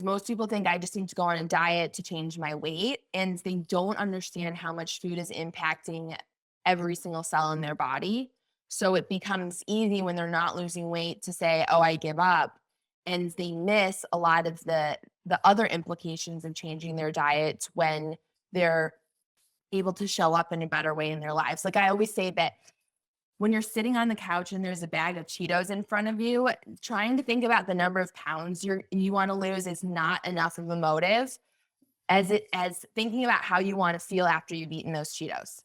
Most people think I just need to go on a diet to change my weight, and they don't understand how much food is impacting every single cell in their body. So it becomes easy when they're not losing weight to say, "Oh, I give up." And they miss a lot of the other implications of changing their diet when they're able to show up in a better way in their lives. Like I always say that when you're sitting on the couch and there's a bag of Cheetos in front of you, trying to think about the number of pounds you want to lose is not enough of a motive as thinking about how you want to feel after you've eaten those Cheetos.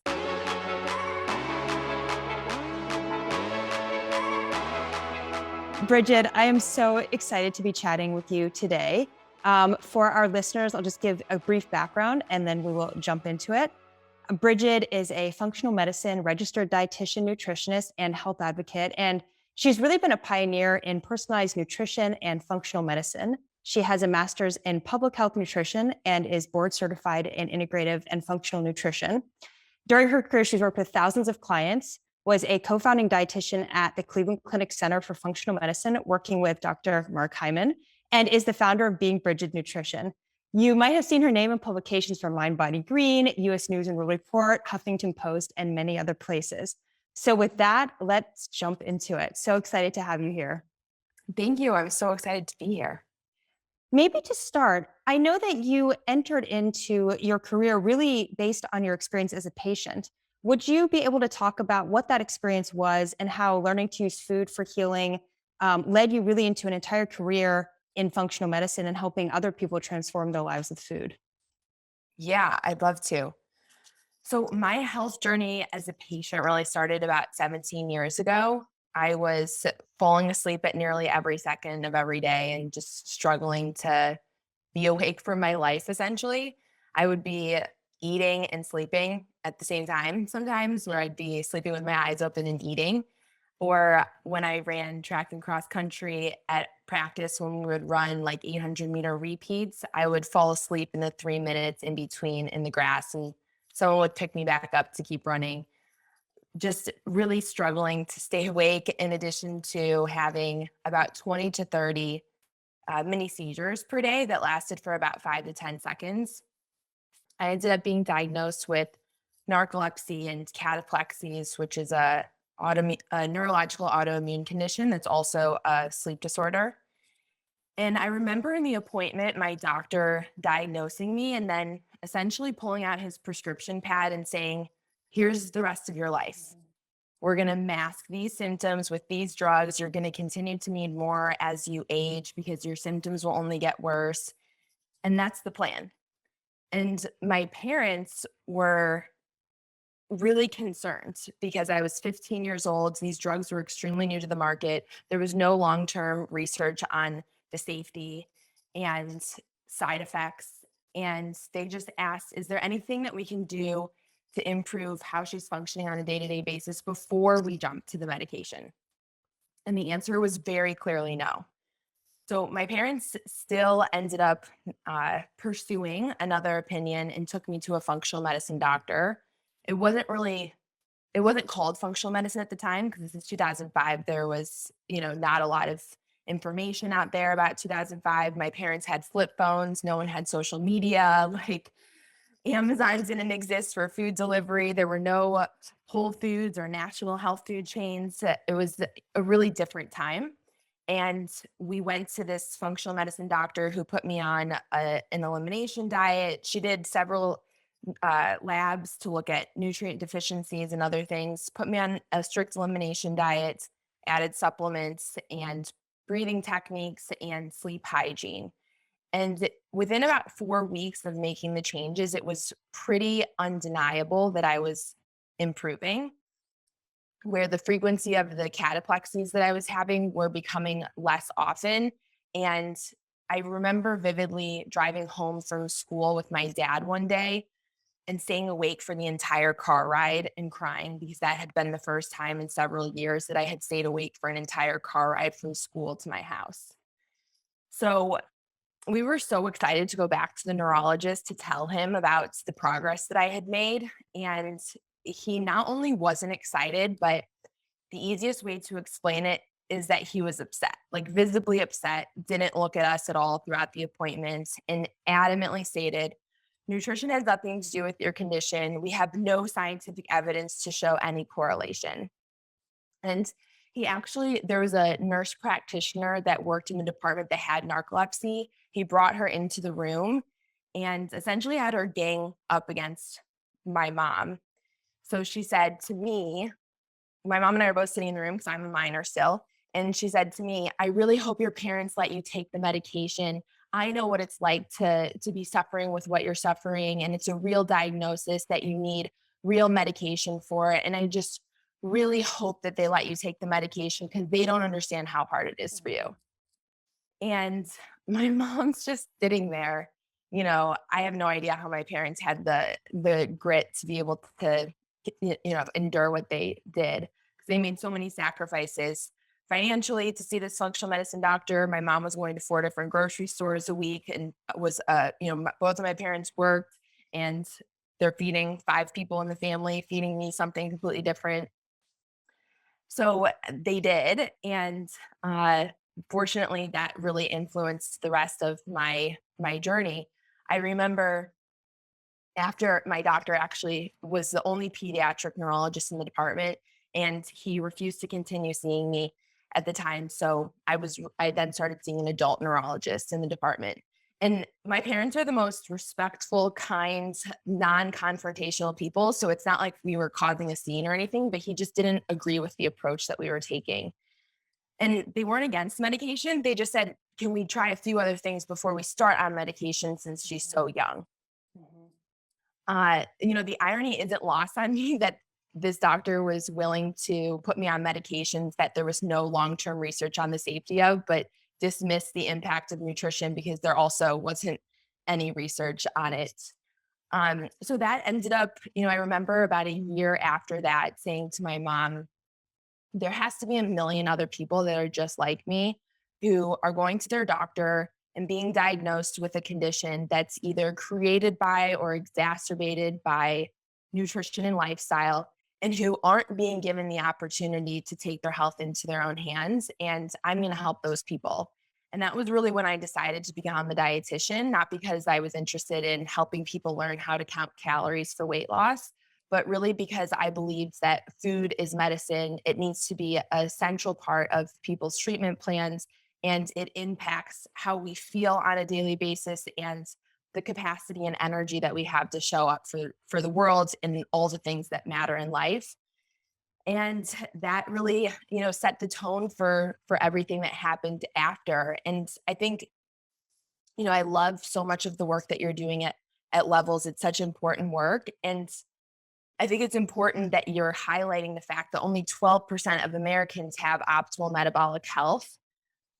Brigid, I am so excited to be chatting with you today. For our listeners, I'll just give a brief background and then we will jump into it. Brigid is a functional medicine registered dietitian, nutritionist, and health advocate, and she's really been a pioneer in personalized nutrition and functional medicine. She has a master's in public health nutrition and is board certified in integrative and functional nutrition. During her career, she's worked with thousands of clients, was a co-founding dietitian at the Cleveland Clinic Center for Functional Medicine, working with Dr. Mark Hyman, and is the founder of Being Brigid Nutrition. You might have seen her name in publications from Mind Body Green, US News and World Report, Huffington Post, and many other places. So with that, let's jump into it. So excited to have you here. Thank you. I'm so excited to be here. Maybe to start, I know that you entered into your career really based on your experience as a patient. Would you be able to talk about what that experience was and how learning to use food for healing led you really into an entire career in functional medicine and helping other people transform their lives with food? Yeah, I'd love to. So my health journey as a patient really started about 17 years ago. I was falling asleep at nearly every second of every day and just struggling to be awake for my life, essentially. I would be eating and sleeping at the same time sometimes, where I'd be sleeping with my eyes open and eating. Or when I ran track and cross country at practice, when we would run like 800-meter repeats, I would fall asleep in the 3 minutes in between in the grass, and someone would pick me back up to keep running. Just really struggling to stay awake, in addition to having about 20 to 30 mini seizures per day that lasted for about 5 to 10 seconds. I ended up being diagnosed with narcolepsy and cataplexies, which is a neurological autoimmune condition that's also a sleep disorder. And I remember in the appointment, my doctor diagnosing me and then essentially pulling out his prescription pad and saying, "Here's the rest of your life. We're going to mask these symptoms with these drugs. You're going to continue to need more as you age because your symptoms will only get worse." And that's the plan. And my parents were really concerned because I was 15 years old. These drugs were extremely new to the market. There was no long term research on the safety and side effects. And they just asked, "Is there anything that we can do to improve how she's functioning on a day to day basis before we jump to the medication?" And the answer was very clearly no. So my parents still ended up pursuing another opinion and took me to a functional medicine doctor. It wasn't really, it wasn't called functional medicine at the time because this is 2005. There was, not a lot of information out there about 2005. My parents had flip phones. No one had social media. Like Amazon didn't exist for food delivery. There were no Whole Foods or national health food chains. It was a really different time. And we went to this functional medicine doctor who put me on an elimination diet. She did several labs to look at nutrient deficiencies and other things, put me on a strict elimination diet, added supplements and breathing techniques and sleep hygiene. And within about 4 weeks of making the changes, it was pretty undeniable that I was improving, where the frequency of the cataplexies that I was having were becoming less often. And I remember vividly driving home from school with my dad one day and staying awake for the entire car ride and crying because that had been the first time in several years that I had stayed awake for an entire car ride from school to my house. So we were so excited to go back to the neurologist to tell him about the progress that I had made. And he not only wasn't excited, but the easiest way to explain it is that he was upset, like visibly upset, didn't look at us at all throughout the appointment, and adamantly stated, nutrition has nothing to do with your condition. We have no scientific evidence to show any correlation. And there was a nurse practitioner that worked in the department that had narcolepsy. He brought her into the room and essentially had her gang up against my mom. So she said to me, my mom and I are both sitting in the room because I'm a minor still. And she said to me, I really hope your parents let you take the medication. I know what it's like to be suffering with what you're suffering. And it's a real diagnosis that you need real medication for it. And I just really hope that they let you take the medication because they don't understand how hard it is for you. And my mom's just sitting there. I have no idea how my parents had the grit to be able to, endure what they did because they made so many sacrifices financially to see this functional medicine doctor. My mom was going to 4 different grocery stores a week and both of my parents worked and they're feeding 5 people in the family, feeding me something completely different. So they did. And fortunately, that really influenced the rest of my journey. I remember after my doctor actually was the only pediatric neurologist in the department, and he refused to continue seeing me at the time. So I then started seeing an adult neurologist in the department. And my parents are the most respectful, kind, non-confrontational people. So it's not like we were causing a scene or anything, but he just didn't agree with the approach that we were taking. And they weren't against medication. They just said, can we try a few other things before we start on medication since she's so young? Mhm. The irony isn't lost on me that this doctor was willing to put me on medications that there was no long-term research on the safety of, but dismissed the impact of nutrition because there also wasn't any research on it. So that ended up, I remember about a year after that saying to my mom, there has to be a million other people that are just like me who are going to their doctor and being diagnosed with a condition that's either created by or exacerbated by nutrition and lifestyle, and who aren't being given the opportunity to take their health into their own hands. And I'm going to help those people. And that was really when I decided to become a dietitian, not because I was interested in helping people learn how to count calories for weight loss, but really because I believed that food is medicine. It needs to be a central part of people's treatment plans, and it impacts how we feel on a daily basis and the capacity and energy that we have to show up for the world and all the things that matter in life. And that really, set the tone for everything that happened after. And I think, I love so much of the work that you're doing at levels. It's such important work. And I think it's important that you're highlighting the fact that only 12% of Americans have optimal metabolic health,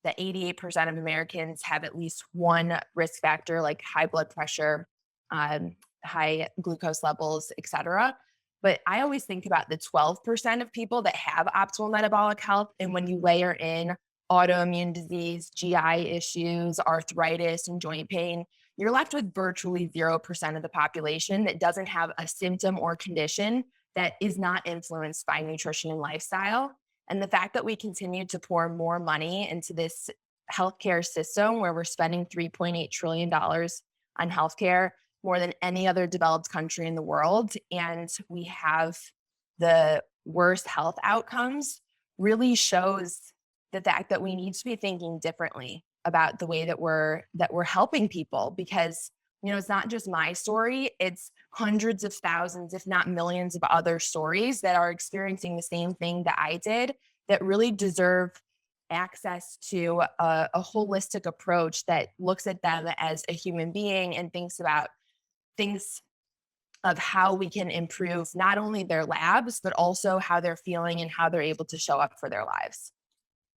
that 88% of Americans have at least one risk factor like high blood pressure, high glucose levels, et cetera. But I always think about the 12% of people that have optimal metabolic health. And when you layer in autoimmune disease, GI issues, arthritis, and joint pain, you're left with virtually 0% of the population that doesn't have a symptom or condition that is not influenced by nutrition and lifestyle. And the fact that we continue to pour more money into this healthcare system where we're spending $3.8 trillion on healthcare, more than any other developed country in the world, and we have the worst health outcomes, really shows the fact that we need to be thinking differently about the way that we're helping people, because it's not just my story, it's hundreds of thousands if not millions of other stories that are experiencing the same thing that I did, that really deserve access to a holistic approach that looks at them as a human being and thinks about things of how we can improve not only their labs but also how they're feeling and how they're able to show up for their lives.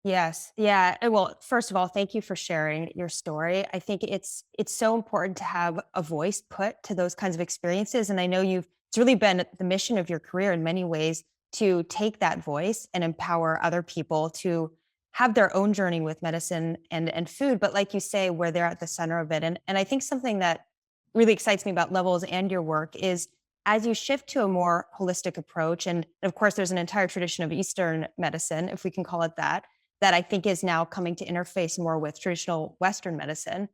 Yes. Yeah. Well, first of all, thank you for sharing your story. I think it's so important to have a voice put to those kinds of experiences. And I know it's really been the mission of your career in many ways to take that voice and empower other people to have their own journey with medicine and food. But like you say, where they're at the center of it. And I think something that really excites me about Levels and your work is as you shift to a more holistic approach, and of course, there's an entire tradition of Eastern medicine, if we can call it that, that I think is now coming to interface more with traditional Western medicine.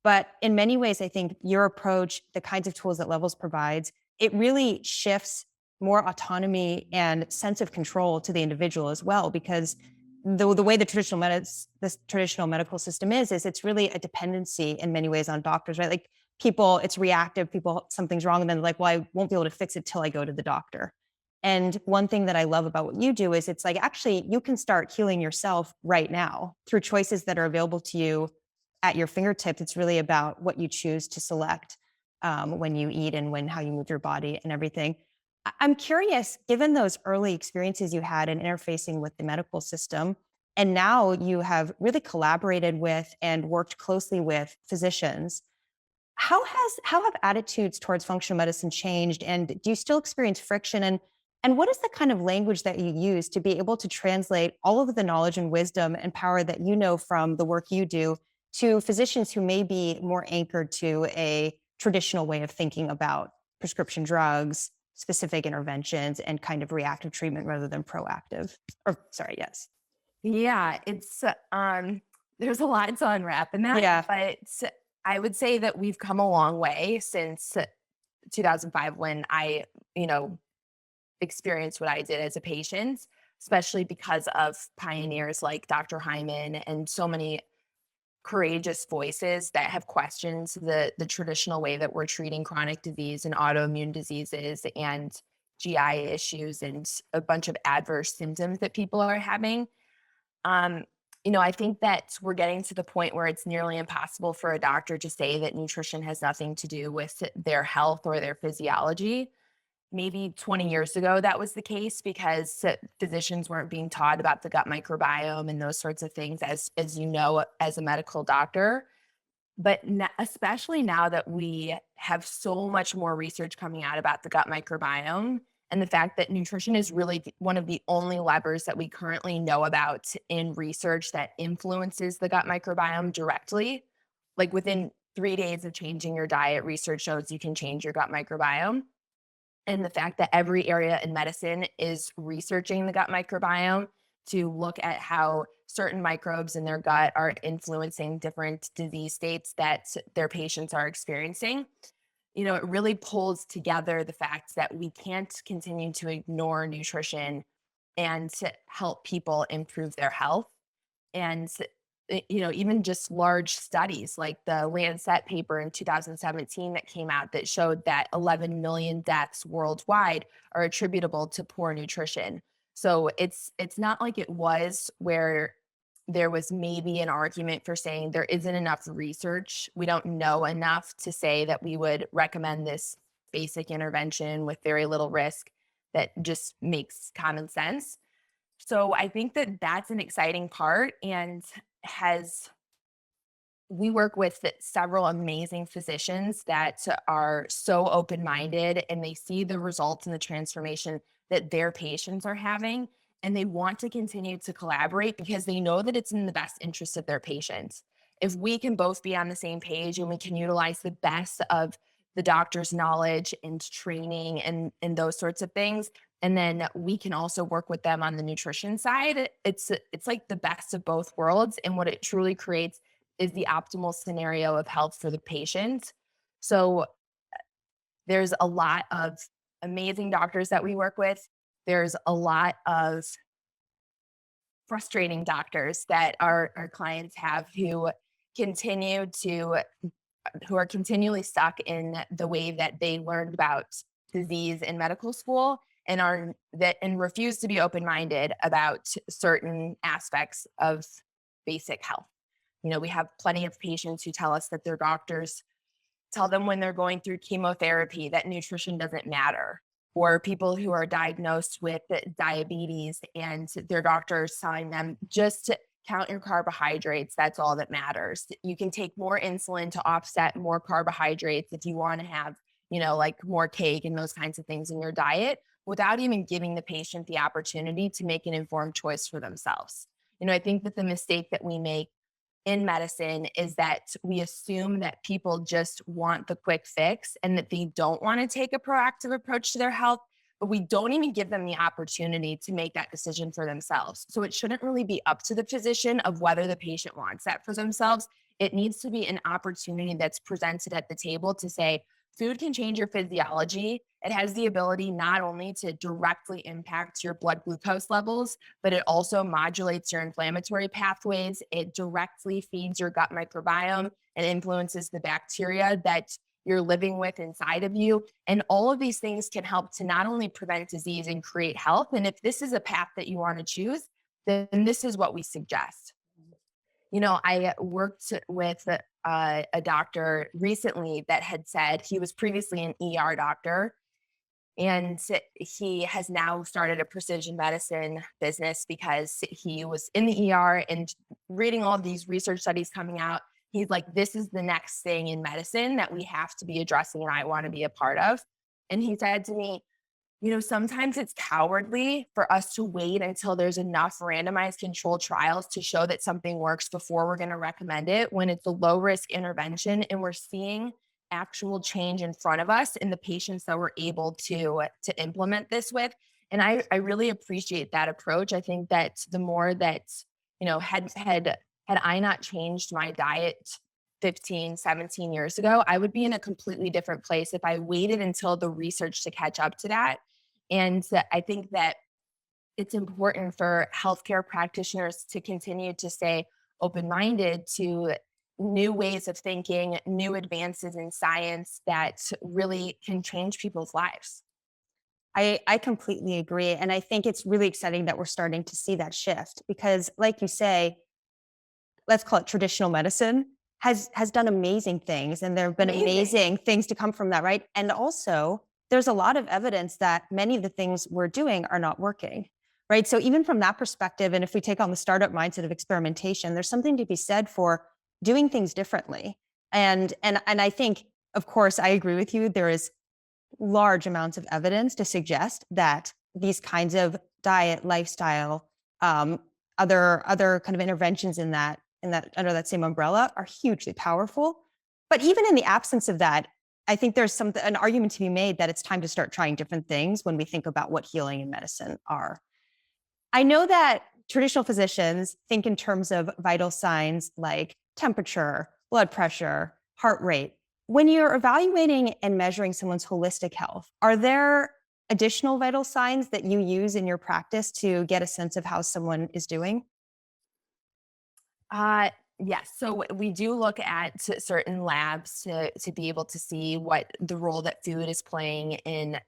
But in many ways, I think your approach, the kinds of tools that Levels provides, it really shifts more autonomy and sense of control to the individual as well, because the way the traditional medical system is it's really a dependency in many ways on doctors, right? Like people, it's reactive. People, something's wrong, and then like, well, I won't be able to fix it till I go to the doctor. And one thing that I love about what you do is it's like actually you can start healing yourself right now through choices that are available to you at your fingertips. It's really about what you choose to select when you eat and how you move your body and everything. I'm curious, given those early experiences you had in interfacing with the medical system, and now you have really collaborated with and worked closely with physicians, how have attitudes towards functional medicine changed, and do you still experience friction, and what is the kind of language that you use to be able to translate all of the knowledge and wisdom and power that you know from the work you do to physicians who may be more anchored to a traditional way of thinking about prescription drugs, specific interventions, and kind of reactive treatment rather than proactive? Or sorry, yes. Yeah, it's there's a lot to unwrap in that, Yeah. but I would say that we've come a long way since 2005 when I, you know, experienced what I did as a patient, especially because of pioneers like Dr. Hyman and so many courageous voices that have questioned the traditional way that we're treating chronic disease and autoimmune diseases and GI issues and a bunch of adverse symptoms that people are having. Um, I think that we're getting to the point where it's nearly impossible for a doctor to say that nutrition has nothing to do with their health or their physiology. Maybe 20 years ago, that was the case because physicians weren't being taught about the gut microbiome and those sorts of things, as you know, as a medical doctor. But especially now that we have so much more research coming out about the gut microbiome and the fact that nutrition is really one of the only levers that we currently know about in research that influences the gut microbiome directly. Like within 3 days of changing your diet, research shows you can change your gut microbiome. And the fact that every area in medicine is researching the gut microbiome to look at how certain microbes in their gut are influencing different disease states that their patients are experiencing. It really pulls together the fact that we can't continue to ignore nutrition and to help people improve their health. And even just large studies like the Lancet paper in 2017 that came out that showed that 11 million deaths worldwide are attributable to poor nutrition. So it's not like it was where there was maybe an argument for saying there isn't enough research. We don't know enough to say that we would recommend this basic intervention with very little risk that just makes common sense. So I think that that's an exciting part and has we work with several amazing physicians that are so open-minded and they see the results and the transformation that their patients are having and they want to continue to collaborate because they know that it's in the best interest of their patients. If we can both be on the same page and we can utilize the best of the doctor's knowledge and training and those sorts of things, and then we can also work with them on the nutrition side, it's like the best of both worlds. And what it truly creates is the optimal scenario of health for the patient. So there's a lot of amazing doctors that we work with. There's a lot of frustrating doctors that our clients have continue to who are continually stuck in the way that they learned about disease in medical school and refuse to be open-minded about certain aspects of basic health. We have plenty of patients who tell us that their doctors tell them when they're going through chemotherapy that nutrition doesn't matter, or people who are diagnosed with diabetes and their doctors telling them just to count your carbohydrates. That's all that matters. You can take more insulin to offset more carbohydrates if you want to have, like more cake and those kinds of things in your diet without even giving the patient the opportunity to make an informed choice for themselves. I think that the mistake that we make in medicine is that we assume that people just want the quick fix and that they don't want to take a proactive approach to their health. we don't even give them the opportunity to make that decision for themselves. So it shouldn't really be up to the physician of whether the patient wants that for themselves. It needs to be an opportunity that's presented at the table to say, food can change your physiology. It has the ability not only to directly impact your blood glucose levels, but it also modulates your inflammatory pathways. It directly feeds your gut microbiome and influences the bacteria that you're living with inside of you. And all of these things can help to not only prevent disease and create health. And if this is a path that you want to choose, then this is what we suggest. I worked with a doctor recently that had said he was previously an ER doctor, and he has now started a precision medicine business because he was in the ER and reading all of these research studies coming out. He's like, this is the next thing in medicine that we have to be addressing and I want to be a part of. And he said to me, sometimes it's cowardly for us to wait until there's enough randomized controlled trials to show that something works before we're going to recommend it when it's a low risk intervention and we're seeing actual change in front of us in the patients that we're able to implement this with. And I really appreciate that approach. I think that the more that, had I not changed my diet 15, 17 years ago, I would be in a completely different place if I waited until the research to catch up to that. And I think that it's important for healthcare practitioners to continue to stay open minded to new ways of thinking, new advances in science that really can change people's lives. I completely agree. And I think it's really exciting that we're starting to see that shift because, like you say, let's call it traditional medicine has done amazing things and there have been Amazing. amazing things to come from that, right? And also there's a lot of evidence that many of the things we're doing are not working, right? So even from that perspective, and if we take on the startup mindset of experimentation, there's something to be said for doing things differently. And I think, of course, I agree with you. There is large amounts of evidence to suggest that these kinds of diet, lifestyle, um, other kind of interventions in that under that same umbrella are hugely powerful. But even in the absence of that, I think there's an argument to be made that it's time to start trying different things when we think about what healing and medicine are. I know that traditional physicians think in terms of vital signs like temperature, blood pressure, heart rate. When you're evaluating and measuring someone's holistic health, are there additional vital signs that you use in your practice to get a sense of how someone is doing? Uh, yes. So we do look at certain labs to be able to see what the role that food is playing in,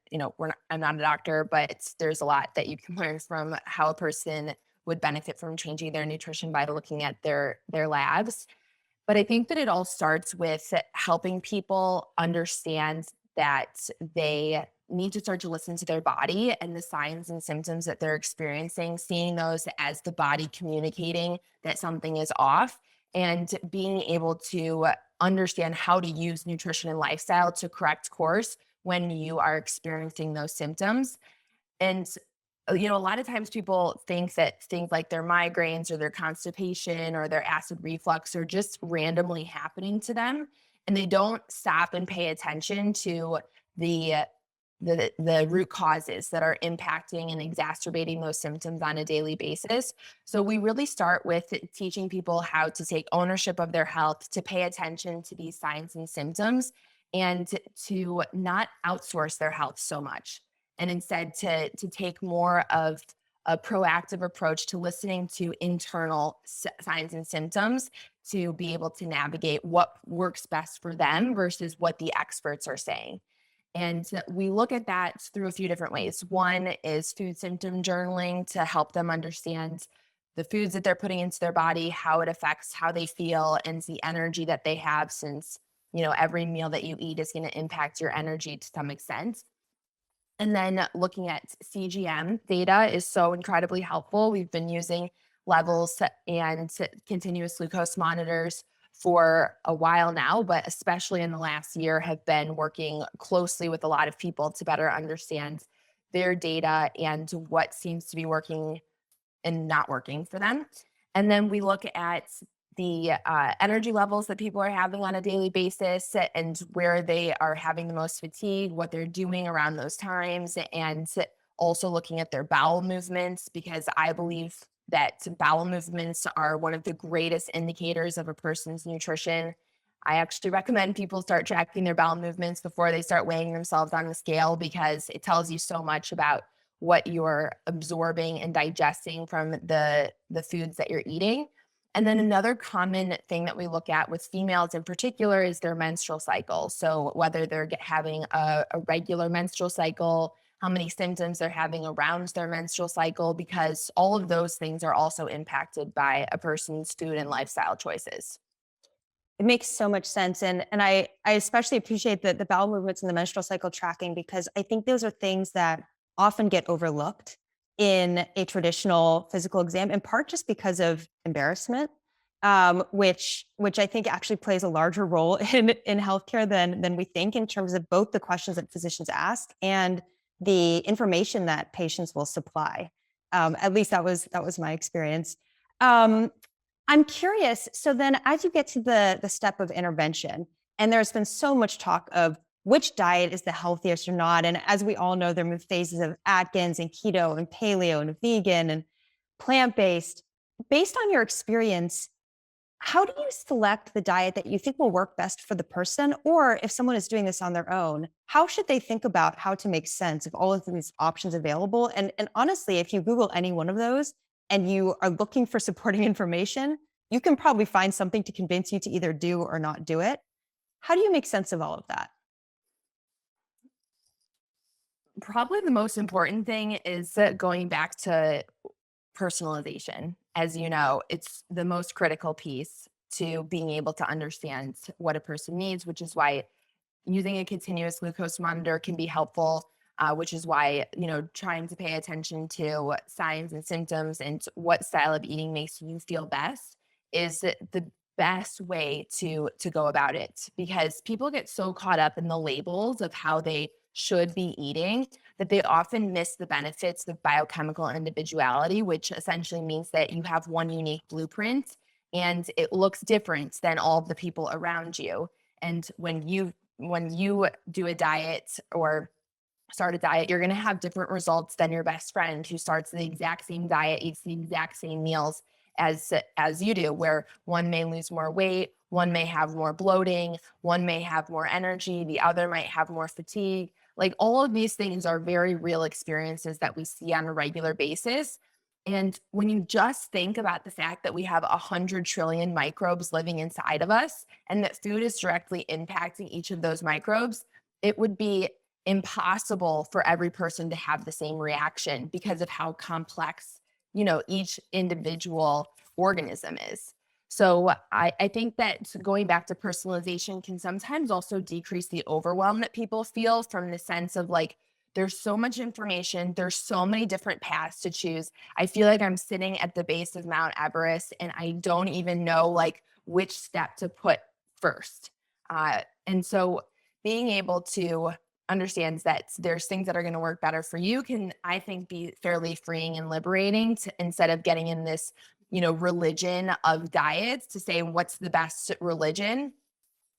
I'm not a doctor, but there's a lot that you can learn from how a person would benefit from changing their nutrition by looking at their labs. But I think that it all starts with helping people understand that they need to start to listen to their body and the signs and symptoms that they're experiencing, seeing those as the body communicating that something is off, and being able to understand how to use nutrition and lifestyle to correct course when you are experiencing those symptoms. And a lot of times people think that things like their migraines or their constipation or their acid reflux are just randomly happening to them, and they don't stop and pay attention to the the root causes that are impacting and exacerbating those symptoms on a daily basis. So we really start with teaching people how to take ownership of their health, to pay attention to these signs and symptoms, and to not outsource their health so much, and instead to take more of a proactive approach to listening to internal signs and symptoms to be able to navigate what works best for them versus what the experts are saying. And we look at that through a few different ways. One is food symptom journaling to help them understand the foods that they're putting into their body, how it affects how they feel and the energy that they have, since every meal that you eat is going to impact your energy to some extent. And then looking at CGM data is so incredibly helpful. We've been using levels and continuous glucose monitors for a while now, but especially in the last year, have been working closely with a lot of people to better understand their data and what seems to be working and not working for them. And then we look at the energy levels that people are having on a daily basis and where they are having the most fatigue, what they're doing around those times, and also looking at their bowel movements, because I believe that bowel movements are one of the greatest indicators of a person's nutrition. I actually recommend people start tracking their bowel movements before they start weighing themselves on the scale, because it tells you so much about what you're absorbing and digesting from the foods that you're eating. And then another common thing that we look at with females in particular is their menstrual cycle. So whether they're having a regular menstrual cycle, how many symptoms they're having around their menstrual cycle, because all of those things are also impacted by a person's food and lifestyle choices. It makes so much sense. And I especially appreciate the bowel movements and the menstrual cycle tracking, because I think those are things that often get overlooked in a traditional physical exam, in part just because of embarrassment, which I think actually plays a larger role in healthcare than we think, in terms of both the questions that physicians ask and the information that patients will supply. At least that was my experience. Um, I'm curious. So then, as you get to the step of intervention, and there's been so much talk of which diet is the healthiest or not, and as we all know, there are phases of Atkins and keto and paleo and vegan and plant based. Based on your experience, how do you select the diet that you think will work best for the person? Or if someone is doing this on their own, how should they think about how to make sense of all of these options available? And honestly, if you Google any one of those and you are looking for supporting information, you can probably find something to convince you to either do or not do it. How do you make sense of all of that? Probably the most important thing is going back to personalization. As you know, it's the most critical piece to being able to understand what a person needs, which is why using a continuous glucose monitor can be helpful, which is why, trying to pay attention to signs and symptoms and what style of eating makes you feel best is the best way to go about it, because people get so caught up in the labels of how they should be eating that they often miss the benefits of biochemical individuality, which essentially means that you have one unique blueprint and it looks different than all of the people around you. And when you do a diet or start a diet, you're going to have different results than your best friend who starts the exact same diet, eats the exact same meals as you do, where one may lose more weight, one may have more bloating, one may have more energy, the other might have more fatigue. Like, all of these things are very real experiences that we see on a regular basis. And when you just think about the fact that we have 100 trillion microbes living inside of us and that food is directly impacting each of those microbes, it would be impossible for every person to have the same reaction because of how complex, each individual organism is. So I think that going back to personalization can sometimes also decrease the overwhelm that people feel, from the sense of like, there's so much information, there's so many different paths to choose. I feel like I'm sitting at the base of Mount Everest and I don't even know like which step to put first. And so being able to understand that there's things that are going to work better for you can, I think, be fairly freeing and liberating, instead of getting in this, religion of diets to say what's the best religion,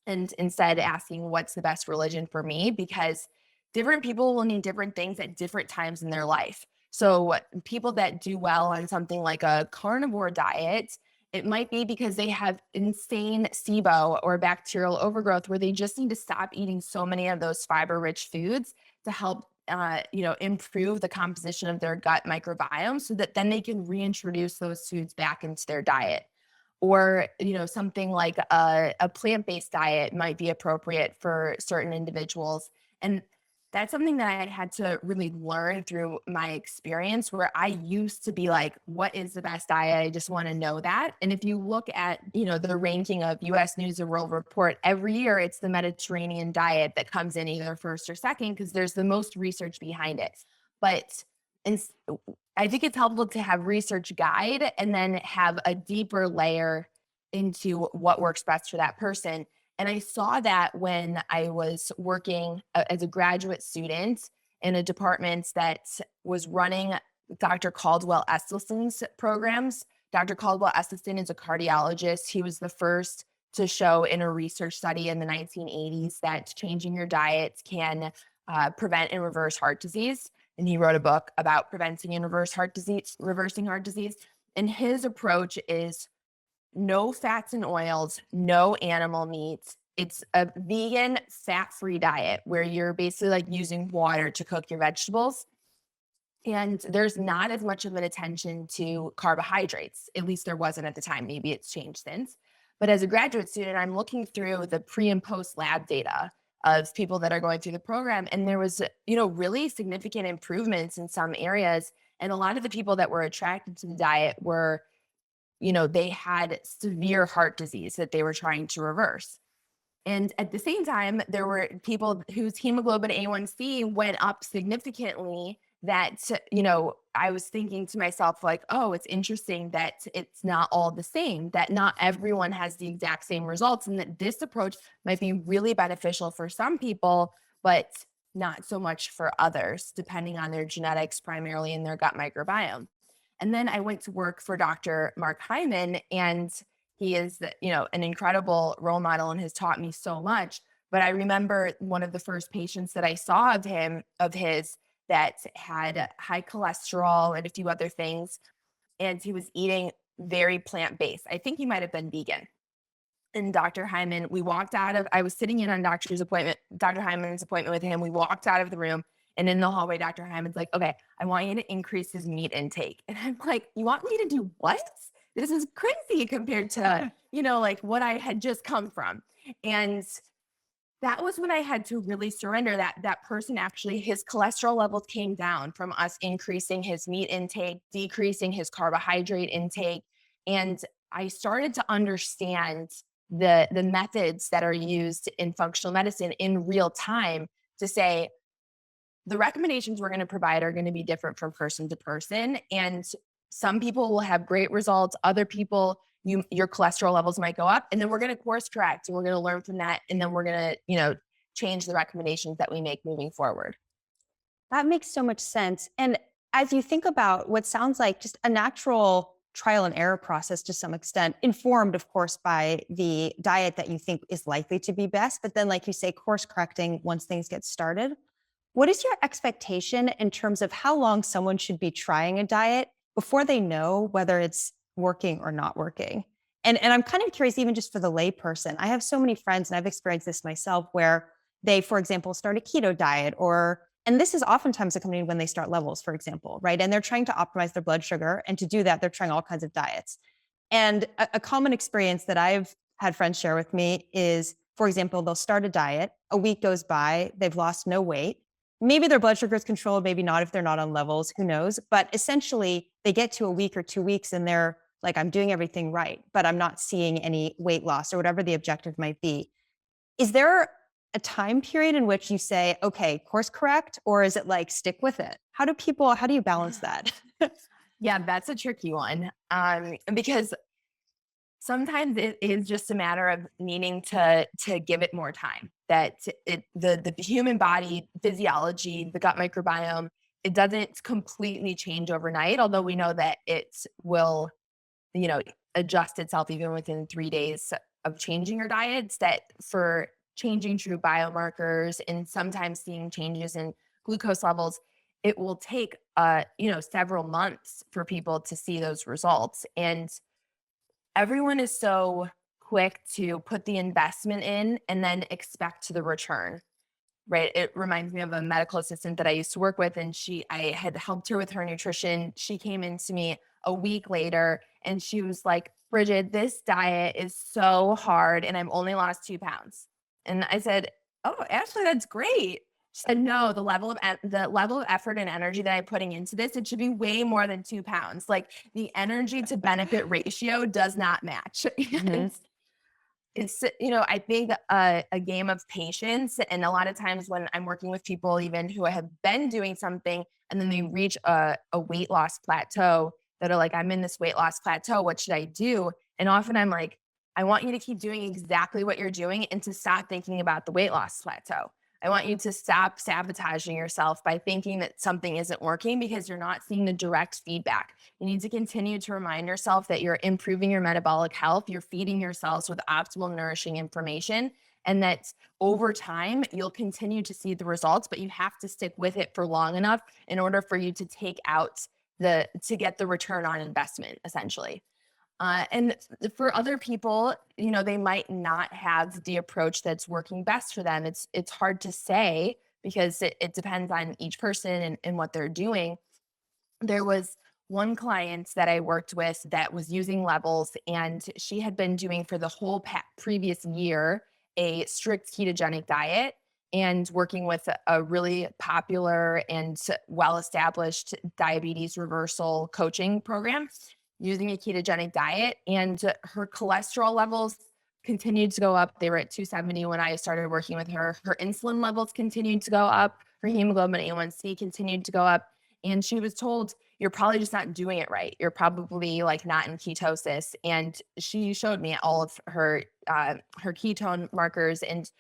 and instead asking what's the best religion for me, because different people will need different things at different times in their life. So people that do well on something like a carnivore diet, it might be because they have insane SIBO or bacterial overgrowth, where they just need to stop eating so many of those fiber rich foods to help improve the composition of their gut microbiome, so that then they can reintroduce those foods back into their diet. Or, something like a plant-based diet might be appropriate for certain individuals. And that's something that I had to really learn through my experience, where I used to be like, what is the best diet? I just want to know that. And if you look at, the ranking of US News and World Report every year, it's the Mediterranean diet that comes in either first or second, because there's the most research behind it. But in, I think it's helpful to have research guide and then have a deeper layer into what works best for that person. And I saw that when I was working as a graduate student in a department that was running Dr. Caldwell Estelson's programs. Dr. Caldwell Esselstyn is a cardiologist. He was the first to show in a research study in the 1980s that changing your diet can prevent and reverse heart disease. And he wrote a book about preventing and reversing heart disease. And his approach is no fats and oils, no animal meat. It's a vegan, fat-free diet where you're basically like using water to cook your vegetables. And there's not as much of an attention to carbohydrates. At least there wasn't at the time. Maybe it's changed since. But as a graduate student, I'm looking through the pre and post lab data of people that are going through the program. And there was, really significant improvements in some areas. And a lot of the people that were attracted to the diet were, they had severe heart disease that they were trying to reverse. And at the same time, there were people whose hemoglobin A1C went up significantly that, I was thinking to myself, like, oh, it's interesting that it's not all the same, that not everyone has the exact same results, and that this approach might be really beneficial for some people, but not so much for others, depending on their genetics, primarily in their gut microbiome. And then I went to work for Dr. Mark Hyman, and he is, an incredible role model and has taught me so much. But I remember one of the first patients that I saw of his that had high cholesterol and a few other things. And he was eating very plant-based. I think he might have been vegan. And Dr. Hyman, I was sitting in on Dr. Hyman's appointment with him. We walked out of the room, and in the hallway, Dr. Hyman's like, okay, I want you to increase his meat intake. And I'm like, you want me to do what? This is crazy compared to, like what I had just come from. And that was when I had to really surrender that person actually, his cholesterol levels came down from us increasing his meat intake, decreasing his carbohydrate intake. And I started to understand the methods that are used in functional medicine in real time to say, the recommendations we're going to provide are going to be different from person to person. And some people will have great results. Other people, your cholesterol levels might go up, and then we're going to course correct and we're going to learn from that. And then we're going to, change the recommendations that we make moving forward. That makes so much sense. And as you think about what sounds like just a natural trial and error process to some extent, informed, of course, by the diet that you think is likely to be best, but then, like you say, course correcting once things get started. What is your expectation in terms of how long someone should be trying a diet before they know whether it's working or not working? And I'm kind of curious, even just for the layperson. I have so many friends, and I've experienced this myself, where they, for example, start a keto diet, and this is oftentimes accompanied when they start levels, for example, right? And they're trying to optimize their blood sugar. And to do that, they're trying all kinds of diets. And a common experience that I've had friends share with me is, for example, they'll start a diet, a week goes by, they've lost no weight. Maybe their blood sugar is controlled, maybe not if they're not on levels, who knows? But essentially, they get to a week or 2 weeks and they're like, I'm doing everything right, but I'm not seeing any weight loss or whatever the objective might be. Is there a time period in which you say, okay, course correct, or is it like stick with it? How do you balance that? Yeah, that's a tricky one. Because sometimes it is just a matter of needing to give it more time. That the human body physiology, the gut microbiome, it doesn't completely change overnight, although we know that it will, you know, adjust itself even within 3 days of changing your diets, that for changing true biomarkers and sometimes seeing changes in glucose levels, it will take several months for people to see those results. And everyone is so quick to put the investment in and then expect the return, right? It reminds me of a medical assistant that I used to work with, and I had helped her with her nutrition. She came into me a week later and she was like, Brigid, this diet is so hard and I've only lost 2 pounds. And I said, oh, Ashley, that's great. She said, no, the level of effort and energy that I'm putting into this, it should be way more than 2 pounds. Like the energy to benefit ratio does not match. Mhm. And I think a game of patience. And a lot of times when I'm working with people, even who have been doing something and then they reach a weight loss plateau, that are like, I'm in this weight loss plateau. What should I do? And often I'm like, I want you to keep doing exactly what you're doing and to stop thinking about the weight loss plateau. I want you to stop sabotaging yourself by thinking that something isn't working because you're not seeing the direct feedback. You need to continue to remind yourself that you're improving your metabolic health, you're feeding your cells with optimal, nourishing information, and that over time, you'll continue to see the results, but you have to stick with it for long enough in order for you to to get the return on investment, essentially. And for other people, they might not have the approach that's working best for them. It's hard to say because it depends on each person and what they're doing. There was one client that I worked with that was using levels, and she had been doing for the whole previous year a strict ketogenic diet and working with a really popular and well established diabetes reversal coaching program using a ketogenic diet. And her cholesterol levels continued to go up. They were at 270 when I started working with her. Her insulin levels continued to go up. Her hemoglobin A1C continued to go up. And she was told, you're probably just not doing it right. You're probably like not in ketosis. And she showed me all of her ketone markers. And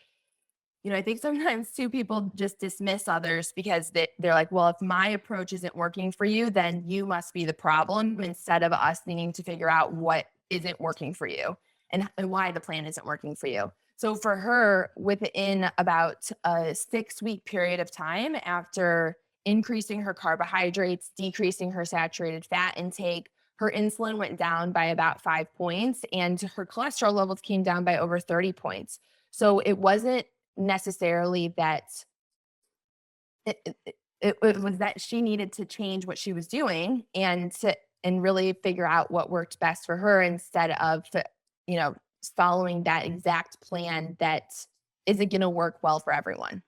I think sometimes too people just dismiss others because they're like, well, if my approach isn't working for you, then you must be the problem, instead of us needing to figure out what isn't working for you and why the plan isn't working for you. So for her, within about a 6-week period of time, after increasing her carbohydrates, decreasing her saturated fat intake, her insulin went down by about 5 points and her cholesterol levels came down by over 30 points. So it wasn't necessarily that it was that she needed to change what she was doing and really figure out what worked best for her instead of you know following that exact plan that isn't going to work well for everyone.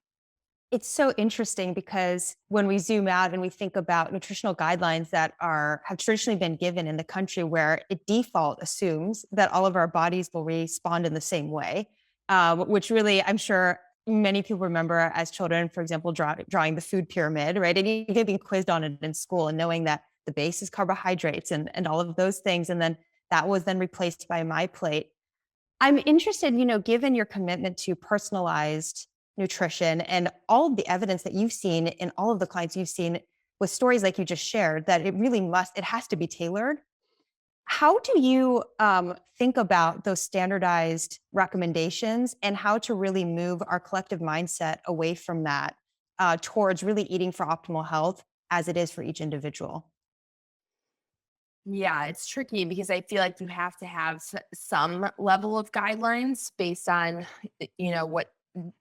It's so interesting because when we zoom out and we think about nutritional guidelines that have traditionally been given in the country, where it default assumes that all of our bodies will respond in the same way, which really, I'm sure many people remember as children, for example, drawing the food pyramid, right? And you being quizzed on it in school and knowing that the base is carbohydrates and all of those things. And then that was then replaced by my plate. I'm interested, given your commitment to personalized nutrition and all of the evidence that you've seen in all of the clients you've seen with stories like you just shared, that it has to be tailored. How do you think about those standardized recommendations and how to really move our collective mindset away from that towards really eating for optimal health as it is for each individual? Yeah, it's tricky because I feel like you have to have some level of guidelines based on, what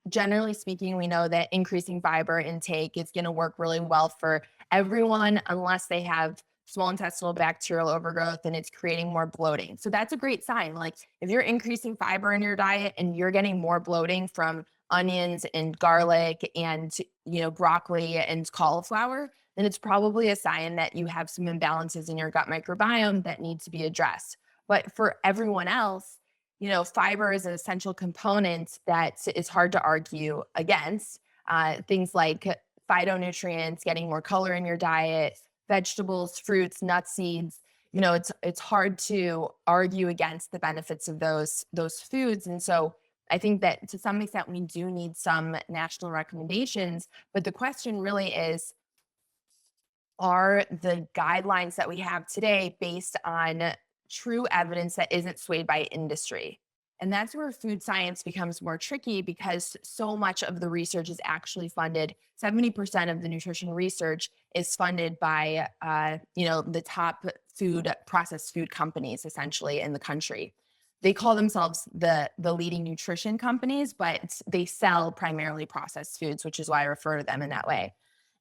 generally speaking, we know that increasing fiber intake is going to work really well for everyone unless they have small intestinal bacterial overgrowth and it's creating more bloating. So that's a great sign. Like if you're increasing fiber in your diet and you're getting more bloating from onions and garlic and, broccoli and cauliflower, then it's probably a sign that you have some imbalances in your gut microbiome that need to be addressed. But for everyone else, fiber is an essential component that is hard to argue against. Things like phytonutrients, getting more color in your diet, vegetables, fruits, nuts, seeds. It's hard to argue against the benefits of those foods. And so I think that to some extent we do need some national recommendations. But the question really is, are the guidelines that we have today based on true evidence that isn't swayed by industry? And that's where food science becomes more tricky because so much of the research is actually funded. 70% of the nutrition research is funded by, the top processed food companies essentially in the country. They call themselves the leading nutrition companies, but they sell primarily processed foods, which is why I refer to them in that way.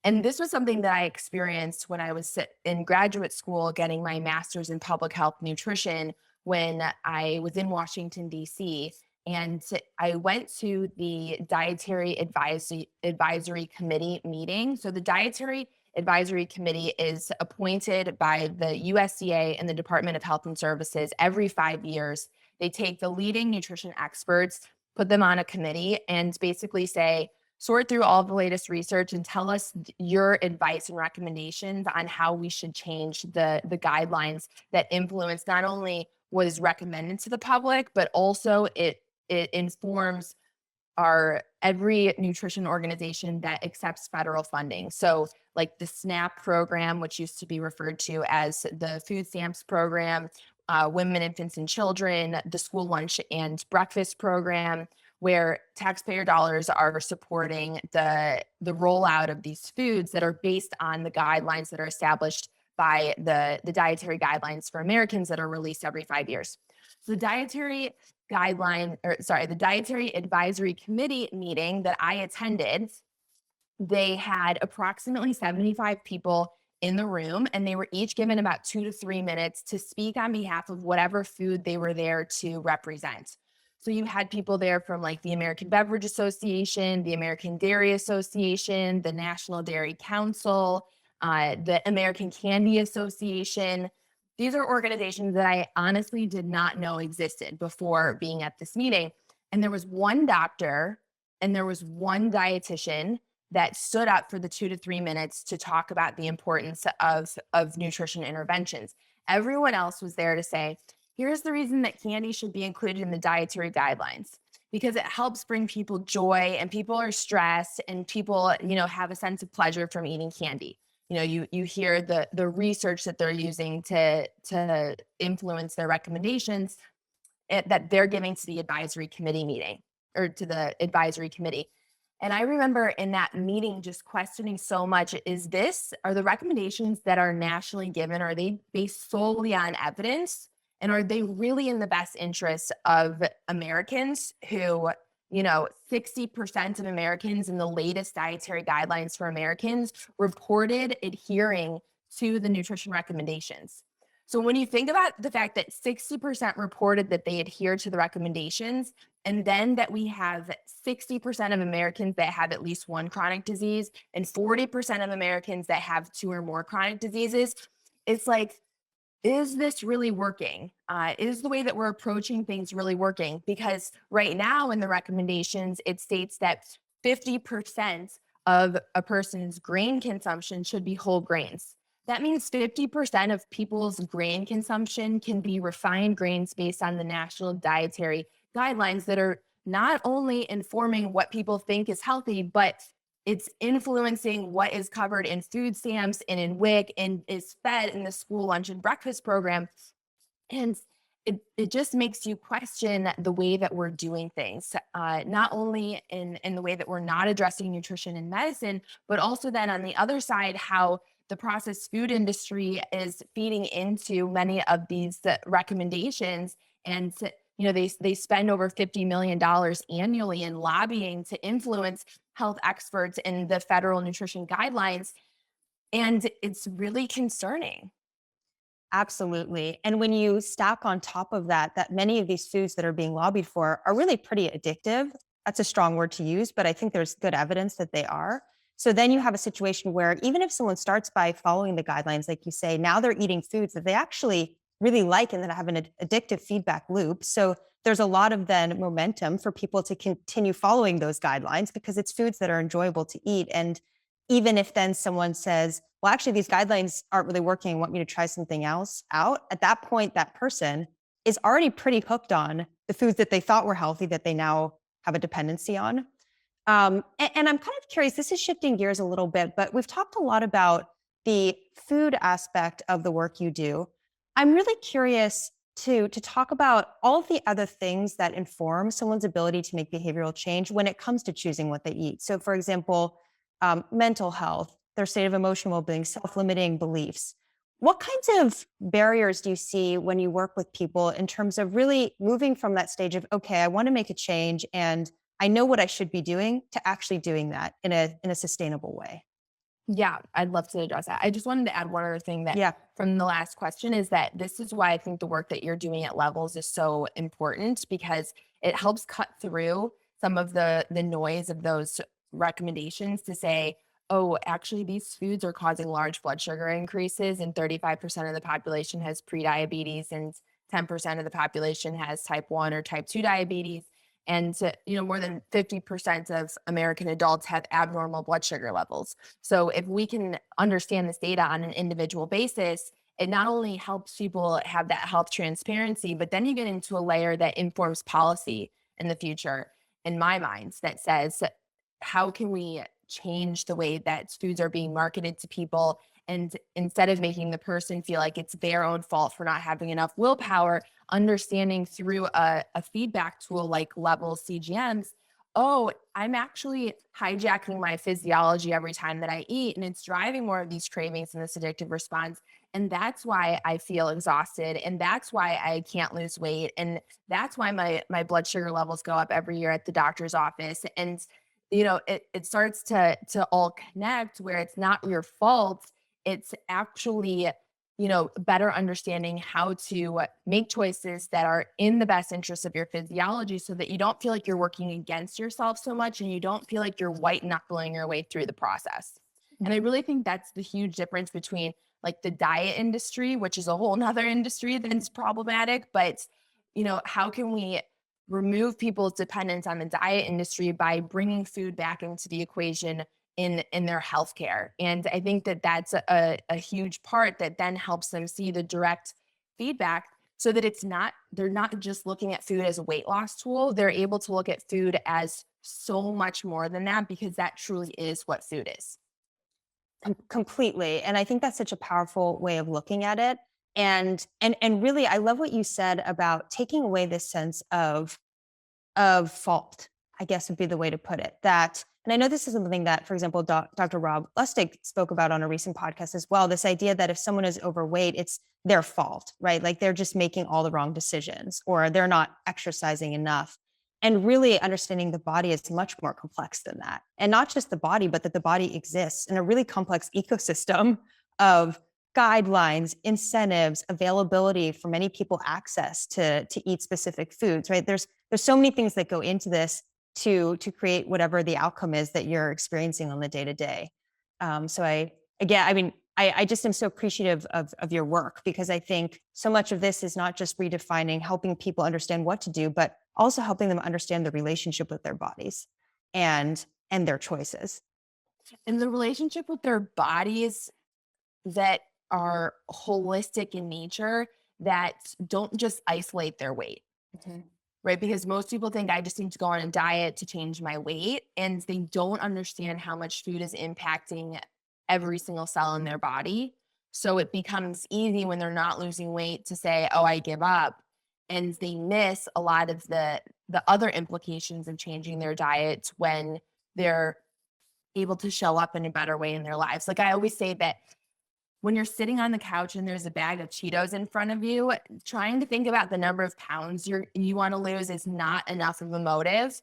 And this was something that I experienced when I was in graduate school getting my master's in public health nutrition when I was in Washington, D.C. And I went to the Dietary Advisory Committee meeting. So the Dietary Advisory Committee is appointed by the USDA and the Department of Health and Services every 5 years. They take the leading nutrition experts, put them on a committee, and basically say, sort through all the latest research and tell us your advice and recommendations on how we should change the guidelines that influence not only what is recommended to the public, but also it informs are every nutrition organization that accepts federal funding. So, like the SNAP program, which used to be referred to as the food stamps program, women, infants, and children, the school lunch and breakfast program, where taxpayer dollars are supporting the rollout of these foods that are based on the guidelines that are established by the dietary guidelines for Americans that are released every 5 years. So the the dietary advisory committee meeting that I attended, they had approximately 75 people in the room, and they were each given about 2 to 3 minutes to speak on behalf of whatever food they were there to represent. So you had people there from like the American Beverage Association, the American Dairy Association, the National Dairy Council, the American Candy Association. These are organizations that I honestly did not know existed before being at this meeting. And there was one doctor and there was one dietitian that stood up for the 2 to 3 minutes to talk about the importance of nutrition interventions. Everyone else was there to say, here's the reason that candy should be included in the dietary guidelines, because it helps bring people joy, and people are stressed, and people, have a sense of pleasure from eating candy. You hear the research that they're using to influence their recommendations, that they're giving to the advisory committee meeting, or to the advisory committee. And I remember in that meeting just questioning so much, are the recommendations that are nationally given, are they based solely on evidence? And are they really in the best interest of Americans who, 60% of Americans in the latest dietary guidelines for Americans reported adhering to the nutrition recommendations. So when you think about the fact that 60% reported that they adhere to the recommendations, and then that we have 60% of Americans that have at least one chronic disease and 40% of Americans that have two or more chronic diseases, it's like, is this really working? Is the way that we're approaching things really working? Because right now in the recommendations, it states that 50% of a person's grain consumption should be whole grains. That means 50% of people's grain consumption can be refined grains based on the national dietary guidelines that are not only informing what people think is healthy, but it's influencing what is covered in food stamps and in WIC and is fed in the school lunch and breakfast program. And it just makes you question the way that we're doing things, not only in the way that we're not addressing nutrition and medicine, but also then on the other side, how the processed food industry is feeding into many of these recommendations. And they spend over $50 million annually in lobbying to influence health experts in the federal nutrition guidelines. And it's really concerning. Absolutely. And when you stack on top of that, that many of these foods that are being lobbied for are really pretty addictive. That's a strong word to use, but I think there's good evidence that they are. So then you have a situation where even if someone starts by following the guidelines, like you say, now they're eating foods that they actually really like and that have an addictive feedback loop. So there's a lot of then momentum for people to continue following those guidelines because it's foods that are enjoyable to eat. And even if then someone says, well, actually, these guidelines aren't really working, want me to try something else out, at that point, that person is already pretty hooked on the foods that they thought were healthy that they now have a dependency on. And I'm kind of curious, this is shifting gears a little bit, but we've talked a lot about the food aspect of the work you do. I'm really curious to talk about all of the other things that inform someone's ability to make behavioral change when it comes to choosing what they eat. So, for example, mental health, their state of emotional well-being, self-limiting beliefs. What kinds of barriers do you see when you work with people in terms of really moving from that stage of, okay, I want to make a change and I know what I should be doing to actually doing that in a sustainable way? Yeah, I'd love to address that. I just wanted to add one other thing that Yeah, from the last question is that this is why I think the work that you're doing at Levels is so important, because it helps cut through some of the noise of those recommendations to say, oh, actually these foods are causing large blood sugar increases, and 35% of the population has prediabetes and 10% of the population has type 1 or type 2 diabetes. And more than 50% of American adults have abnormal blood sugar levels. So if we can understand this data on an individual basis, it not only helps people have that health transparency, but then you get into a layer that informs policy in the future. in my mind that says, how can we change the way that foods are being marketed to people? And instead of making the person feel like it's their own fault for not having enough willpower, understanding through a feedback tool like Levels CGMs, oh, I'm actually hijacking my physiology every time that I eat, and it's driving more of these cravings and this addictive response. And that's why I feel exhausted. And that's why I can't lose weight. And that's why my blood sugar levels go up every year at the doctor's office. And it starts to all connect where it's not your fault. It's actually better understanding how to make choices that are in the best interest of your physiology so that you don't feel like you're working against yourself so much and you don't feel like you're white knuckling your way through the process. And I really think that's the huge difference between like the diet industry, which is a whole nother industry that's problematic, but how can we remove people's dependence on the diet industry by bringing food back into the equation in their healthcare. And I think that that's a huge part that then helps them see the direct feedback so that they're not just looking at food as a weight loss tool. They're able to look at food as so much more than that because that truly is what food is. Completely. And I think that's such a powerful way of looking at it. And really, I love what you said about taking away this sense of fault, I guess would be the way to put it. And I know this is something that, for example, Dr. Rob Lustig spoke about on a recent podcast as well. This idea that if someone is overweight, it's their fault, right? Like they're just making all the wrong decisions or they're not exercising enough. And really understanding the body is much more complex than that. And not just the body, but that the body exists in a really complex ecosystem of guidelines, incentives, availability for many people, access to eat specific foods, right? There's so many things that go into this to create whatever the outcome is that you're experiencing on the day to day. So I just am so appreciative of your work because I think so much of this is not just redefining, helping people understand what to do, but also helping them understand the relationship with their bodies and their choices. And the relationship with their bodies that are holistic in nature, that don't just isolate their weight. Mhm. Right? Because most people think I just need to go on a diet to change my weight, and they don't understand how much food is impacting every single cell in their body. So it becomes easy when they're not losing weight to say, "Oh, I give up." And they miss a lot of the other implications of changing their diet when they're able to show up in a better way in their lives. Like I always say that when you're sitting on the couch and there's a bag of Cheetos in front of you, trying to think about the number of pounds you want to lose is not enough of a motive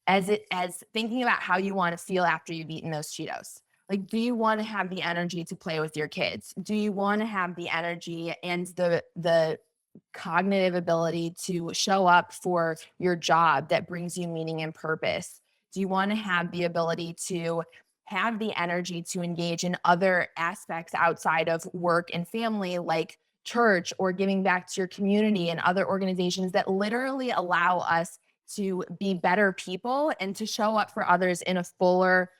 as thinking about how you want to feel after you've eaten those Cheetos. Like, do you want to have the energy to play with your kids? Do you want to have the energy and the cognitive ability to show up for your job that brings you meaning and purpose? Do you want to have the ability to have the energy to engage in other aspects outside of work and family, like church or giving back to your community and other organizations that literally allow us to be better people and to show up for others in a fuller,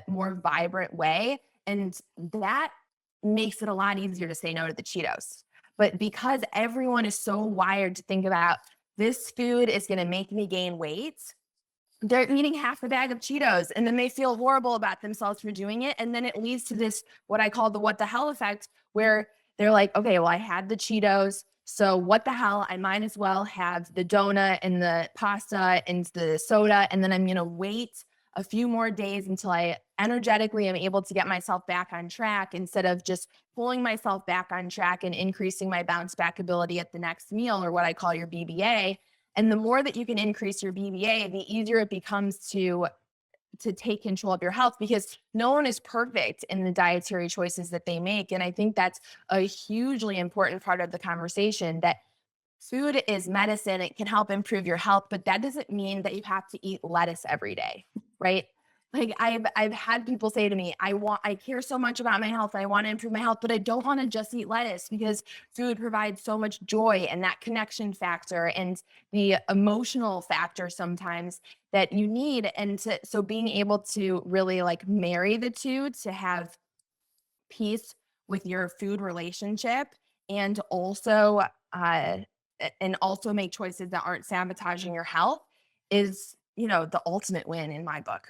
more vibrant way? And that makes it a lot easier to say no to the Cheetos. But because everyone is so wired to think about this food is going to make me gain weight, they're eating half a bag of Cheetos and then they feel horrible about themselves for doing it. And then it leads to this, what I call the what the hell effect, where they're like, okay, well, I had the Cheetos. So what the hell? I might as well have the donut and the pasta and the soda. And then I'm going to wait a few more days until I energetically am able to get myself back on track instead of just pulling myself back on track and increasing my bounce back ability at the next meal, or what I call your BBA. And the more that you can increase your BBA, the easier it becomes to take control of your health, because no one is perfect in the dietary choices that they make. And I think that's a hugely important part of the conversation, that food is medicine. It can help improve your health, but that doesn't mean that you have to eat lettuce every day, right? Like I've had people say to me, I care so much about my health. I want to improve my health, but I don't want to just eat lettuce, because food provides so much joy and that connection factor and the emotional factor sometimes that you need. And so being able to really like marry the two to have peace with your food relationship, and uh and also make choices that aren't sabotaging your health, is the ultimate win in my book.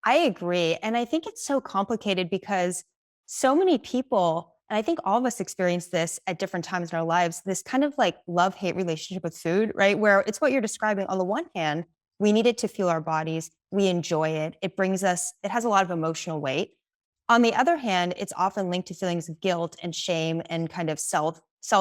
I agree. And I think it's so complicated because so many people, and I think all of us experience this at different times in our lives, this kind of like love hate relationship with food, right? Where it's what you're describing. On the one hand, we need it to fuel our bodies, we enjoy it, it brings us, it has a lot of emotional weight. On the other hand, it's often linked to feelings of guilt and shame and kind of self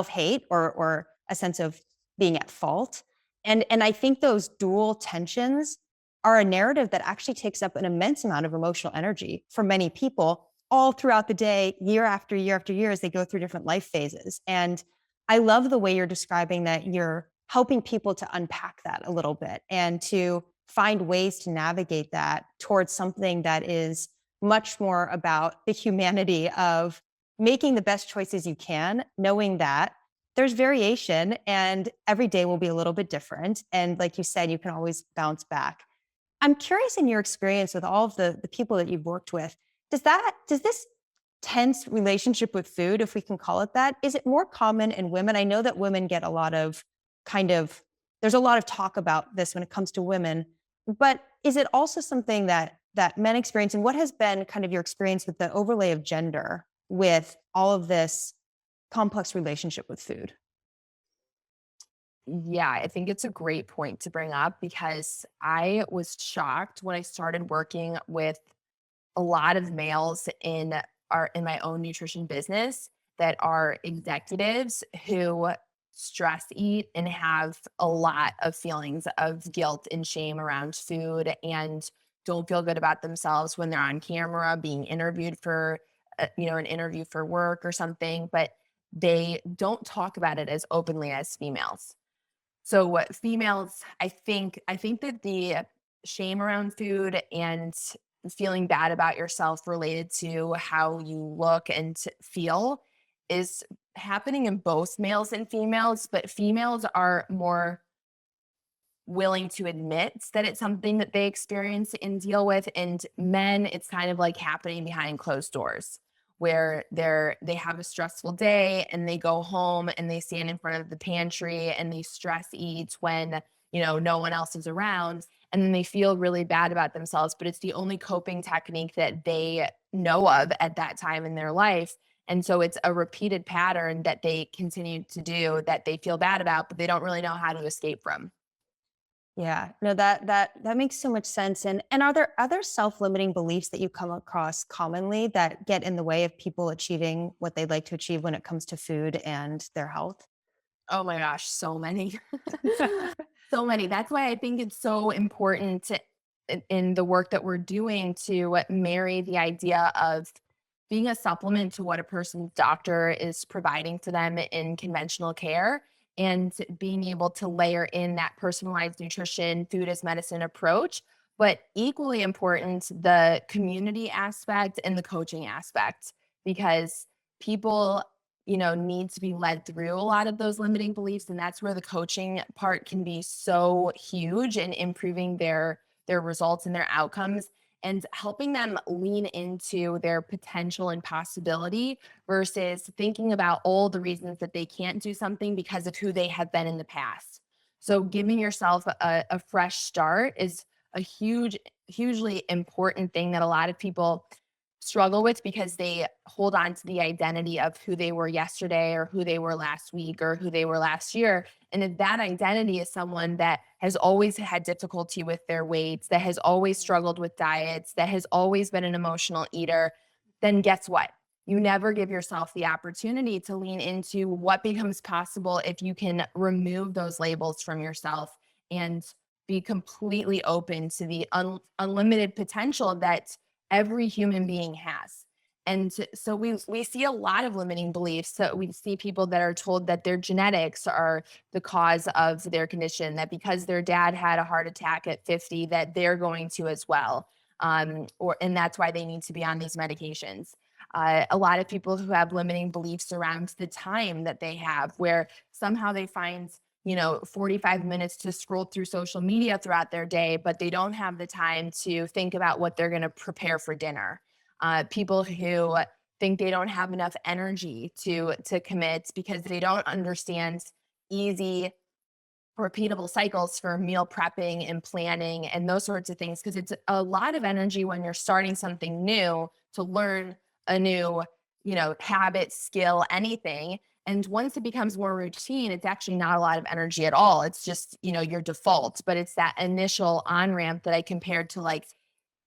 hate or a sense of being at fault. And I think those dual tensions are a narrative that actually takes up an immense amount of emotional energy for many people all throughout the day, year after year after year, as they go through different life phases. And I love the way you're describing that you're helping people to unpack that a little bit and to find ways to navigate that towards something that is much more about the humanity of making the best choices you can, knowing that there's variation and every day will be a little bit different. And like you said, you can always bounce back. I'm curious in your experience with all of the people that you've worked with, does this tense relationship with food, if we can call it that, is it more common in women? I know that women get a lot of kind of there's a lot of talk about this when it comes to women, but is it also something that men experience? And what has been kind of your experience with the overlay of gender with all of this complex relationship with food? Yeah, I think it's a great point to bring up because I was shocked when I started working with a lot of males in my own nutrition business that are executives who stress eat and have a lot of feelings of guilt and shame around food and don't feel good about themselves when they're on camera being interviewed for an interview for work or something, but they don't talk about it as openly as females. So what females, I think that the shame around food and feeling bad about yourself related to how you look and feel is happening in both males and females, but females are more willing to admit that it's something that they experience and deal with, and men it's kind of like happening behind closed doors where they have a stressful day and they go home and they stand in front of the pantry and they stress eat when no one else is around, and then they feel really bad about themselves, but it's the only coping technique that they know of at that time in their life. And so it's a repeated pattern that they continue to do that they feel bad about, but they don't really know how to escape from. Yeah, no, that makes so much sense. And are there other self-limiting beliefs that you come across commonly that get in the way of people achieving what they'd like to achieve when it comes to food and their health? Oh my gosh, so many. So many. That's why I think it's so important in the work that we're doing to marry the idea of being a supplement to what a person's doctor is providing to them in conventional care and being able to layer in that personalized nutrition, food as medicine approach. But equally important, the community aspect and the coaching aspect, because people need to be led through a lot of those limiting beliefs. And that's where the coaching part can be so huge in improving their results and their outcomes and helping them lean into their potential and possibility versus thinking about all the reasons that they can't do something because of who they have been in the past. So giving yourself a fresh start is a hugely important thing that a lot of people struggle with because they hold on to the identity of who they were yesterday or who they were last week or who they were last year. And if that identity is someone that has always had difficulty with their weights, that has always struggled with diets, that has always been an emotional eater, then guess what? You never give yourself the opportunity to lean into what becomes possible if you can remove those labels from yourself and be completely open to the unlimited potential that every human being has. And so we see a lot of limiting beliefs. So we see people that are told that their genetics are the cause of their condition, that because their dad had a heart attack at 50, that they're going to as well. And that's why they need to be on these medications. A lot of people who have limiting beliefs around the time that they have, where somehow they find 45 minutes to scroll through social media throughout their day, but they don't have the time to think about what they're going to prepare for dinner. People who think they don't have enough energy to commit because they don't understand easy repeatable cycles for meal prepping and planning and those sorts of things, because it's a lot of energy when you're starting something new to learn a new, habit, skill, anything. And once it becomes more routine, it's actually not a lot of energy at all. It's just, your default, but it's that initial on ramp that I compared to, like,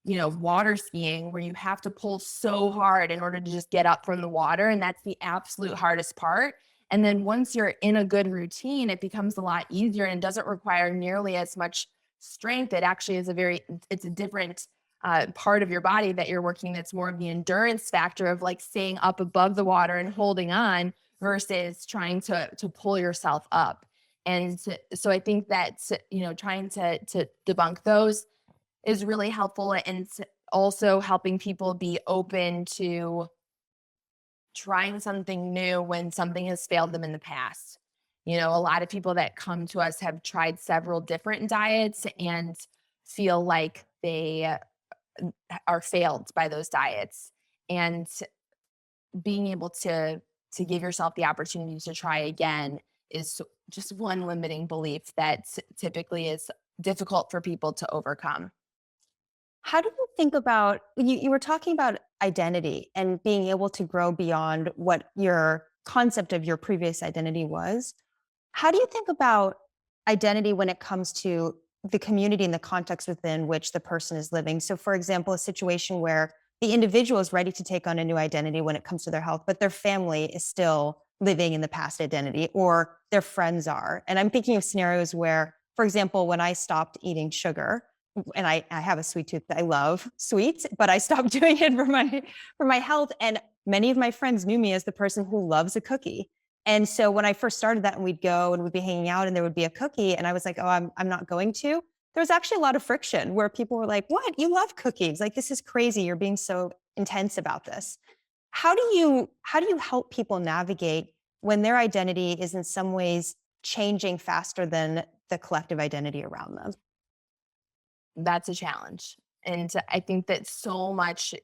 water skiing, where you have to pull so hard in order to just get up from the water. And that's the absolute hardest part. And then once you're in a good routine, it becomes a lot easier and it doesn't require nearly as much strength. It actually is it's a different part of your body that you're working. That's more of the endurance factor of, like, staying up above the water and holding on versus trying to pull yourself up. And so I think that, trying to debunk those is really helpful, and also helping people be open to trying something new when something has failed them in the past. A lot of people that come to us have tried several different diets and feel like they are failed by those diets. And being able to give yourself the opportunity to try again is just one limiting belief that typically is difficult for people to overcome. How do you think about you were talking about identity and being able to grow beyond what your concept of your previous identity was? How do you think about identity when it comes to the community and the context within which the person is living? So, for example, a situation where the individual is ready to take on a new identity when it comes to their health, but their family is still living in the past identity, or their friends are. And I'm thinking of scenarios where, for example, when I stopped eating sugar, and I have a sweet tooth. I love sweets, but I stopped doing it for my health. And many of my friends knew me as the person who loves a cookie. And so when I first started that, and we'd go and we'd be hanging out and there would be a cookie, and I was like, oh, I'm not going to. There was actually a lot of friction where people were like, what? You love cookies? Like, this is crazy. You're being so intense about this. How do you help people navigate when their identity is in some ways changing faster than the collective identity around them? That's a challenge. And I think that so much,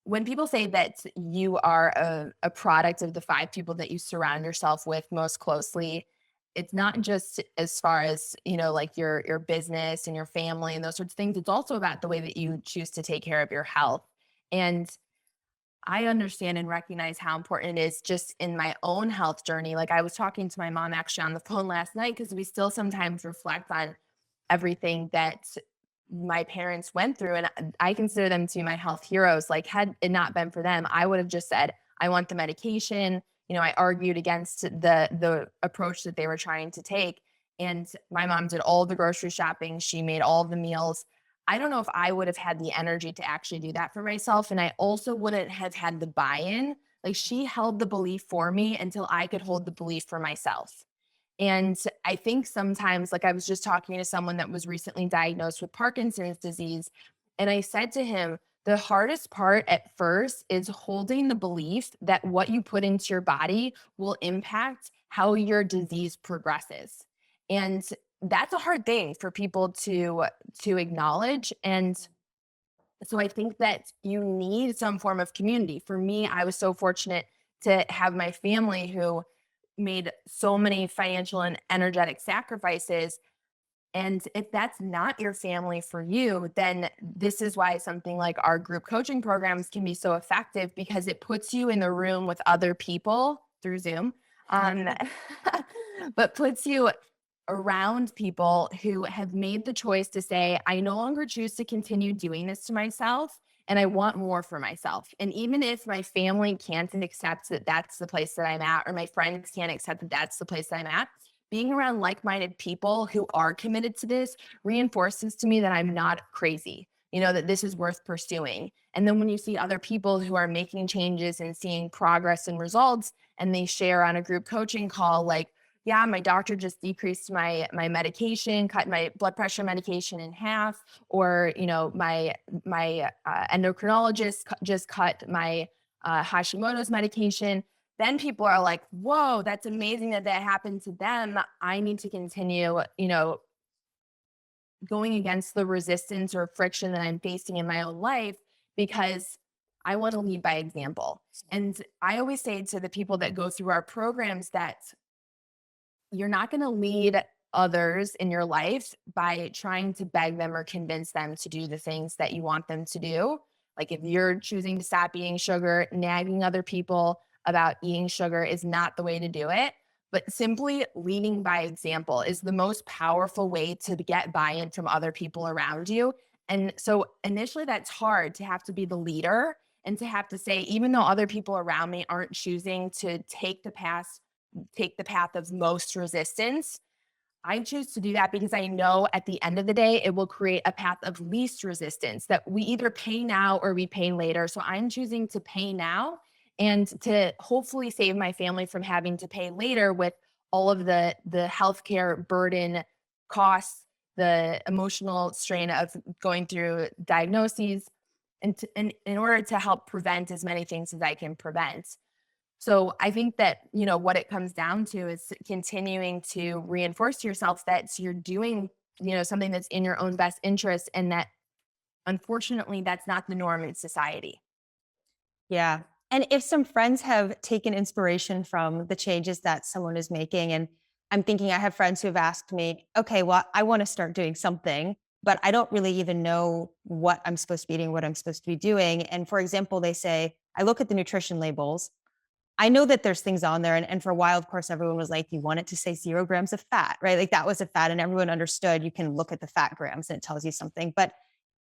when people say that you are a product of the five people that you surround yourself with most closely, it's not just as far as, like your business and your family and those sorts of things. It's also about the way that you choose to take care of your health. And I understand and recognize how important it is just in my own health journey. Like, I was talking to my mom actually on the phone last night, because we still sometimes reflect on everything that my parents went through. And I consider them to be my health heroes. Like, had it not been for them, I would have just said, I want the medication. I argued against the approach that they were trying to take. And my mom did all the grocery shopping. She made all the meals. I don't know if I would have had the energy to actually do that for myself. And I also wouldn't have had the buy-in. Like, she held the belief for me until I could hold the belief for myself. And I think sometimes, like, I was just talking to someone that was recently diagnosed with Parkinson's disease. And I said to him, the hardest part at first is holding the belief that what you put into your body will impact how your disease progresses. And that's a hard thing for people to acknowledge. And so I think that you need some form of community. For me, I was so fortunate to have my family who made so many financial and energetic sacrifices. And if that's not your family for you, then this is why something like our group coaching programs can be so effective, because it puts you in the room with other people through Zoom, um, but puts you around people who have made the choice to say, I no longer choose to continue doing this to myself, and I want more for myself. And even if my family can't accept that that's the place that I'm at, or my friends can't accept that that's the place that I'm at, being around like-minded people who are committed to this reinforces to me that I'm not crazy, that this is worth pursuing. And then when you see other people who are making changes and seeing progress and results, and they share on a group coaching call, like, yeah, my doctor just decreased my medication, cut my blood pressure medication in half, or my endocrinologist just cut my Hashimoto's medication. Then people are like, whoa, that's amazing that that happened to them. I need to continue, going against the resistance or friction that I'm facing in my own life, because I want to lead by example. And I always say to the people that go through our programs that you're not going to lead others in your life by trying to beg them or convince them to do the things that you want them to do. Like if you're choosing to stop eating sugar, nagging other people about eating sugar is not the way to do it. But simply leading by example is the most powerful way to get buy in from other people around you. And so initially, that's hard to have to be the leader and to have to say, even though other people around me aren't choosing to take the path of most resistance, I choose to do that because I know at the end of the day, it will create a path of least resistance that we either pay now or we pay later. So I'm choosing to pay now and to hopefully save my family from having to pay later with all of the healthcare burden costs, the emotional strain of going through diagnoses, and in order to help prevent as many things as I can prevent. So I think that, what it comes down to is continuing to reinforce to yourself that you're doing, something that's in your own best interest and that unfortunately that's not the norm in society. Yeah. And if some friends have taken inspiration from the changes that someone is making, and I'm thinking I have friends who have asked me, okay, well, I want to start doing something, but I don't really even know what I'm supposed to be eating, what I'm supposed to be doing. And for example, they say, I look at the nutrition labels. I know that there's things on there. And for a while, of course, everyone was like, you want it to say 0 grams of fat, right? Like that was a fat, and everyone understood you can look at the fat grams and it tells you something. But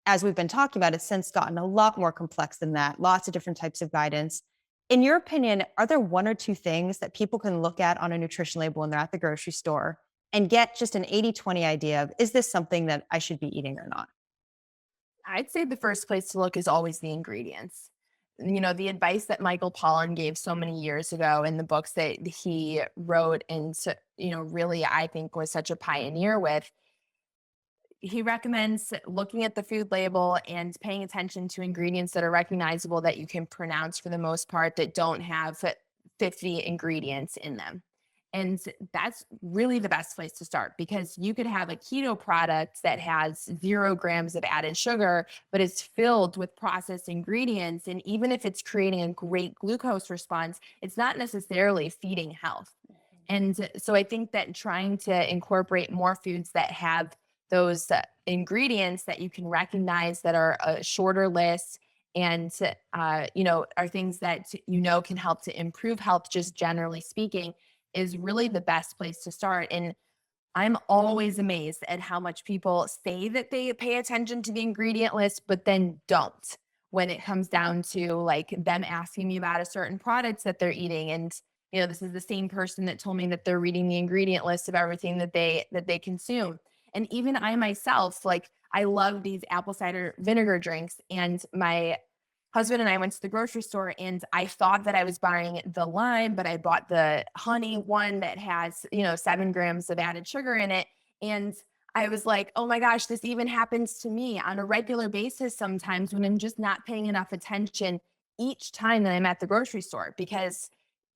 as we've been talking about, it's since gotten a lot more complex than that, lots of different types of guidance. In your opinion, are there one or two things that people can look at on a nutrition label when they're at the grocery store and get just an 80-20 idea of, is this something that I should be eating or not? I'd say the first place to look is always the ingredients. The advice that Michael Pollan gave so many years ago in the books that he wrote and, really, I think was such a pioneer with. He recommends looking at the food label and paying attention to ingredients that are recognizable that you can pronounce for the most part, that don't have 50 ingredients in them. And that's really the best place to start because you could have a keto product that has 0 grams of added sugar, but it's filled with processed ingredients. And even if it's creating a great glucose response, it's not necessarily feeding health. And so I think that trying to incorporate more foods that have those ingredients that you can recognize that are a shorter list and are things that can help to improve health, just generally speaking, is really the best place to start. And I'm always amazed at how much people say that they pay attention to the ingredient list, but then don't when it comes down to like them asking me about a certain product that they're eating. And this is the same person that told me that they're reading the ingredient list of everything that they consume. And even I myself, like I love these apple cider vinegar drinks. And my husband and I went to the grocery store and I thought that I was buying the lime, but I bought the honey one that has, 7 grams of added sugar in it. And I was like, oh my gosh, this even happens to me on a regular basis sometimes when I'm just not paying enough attention each time that I'm at the grocery store because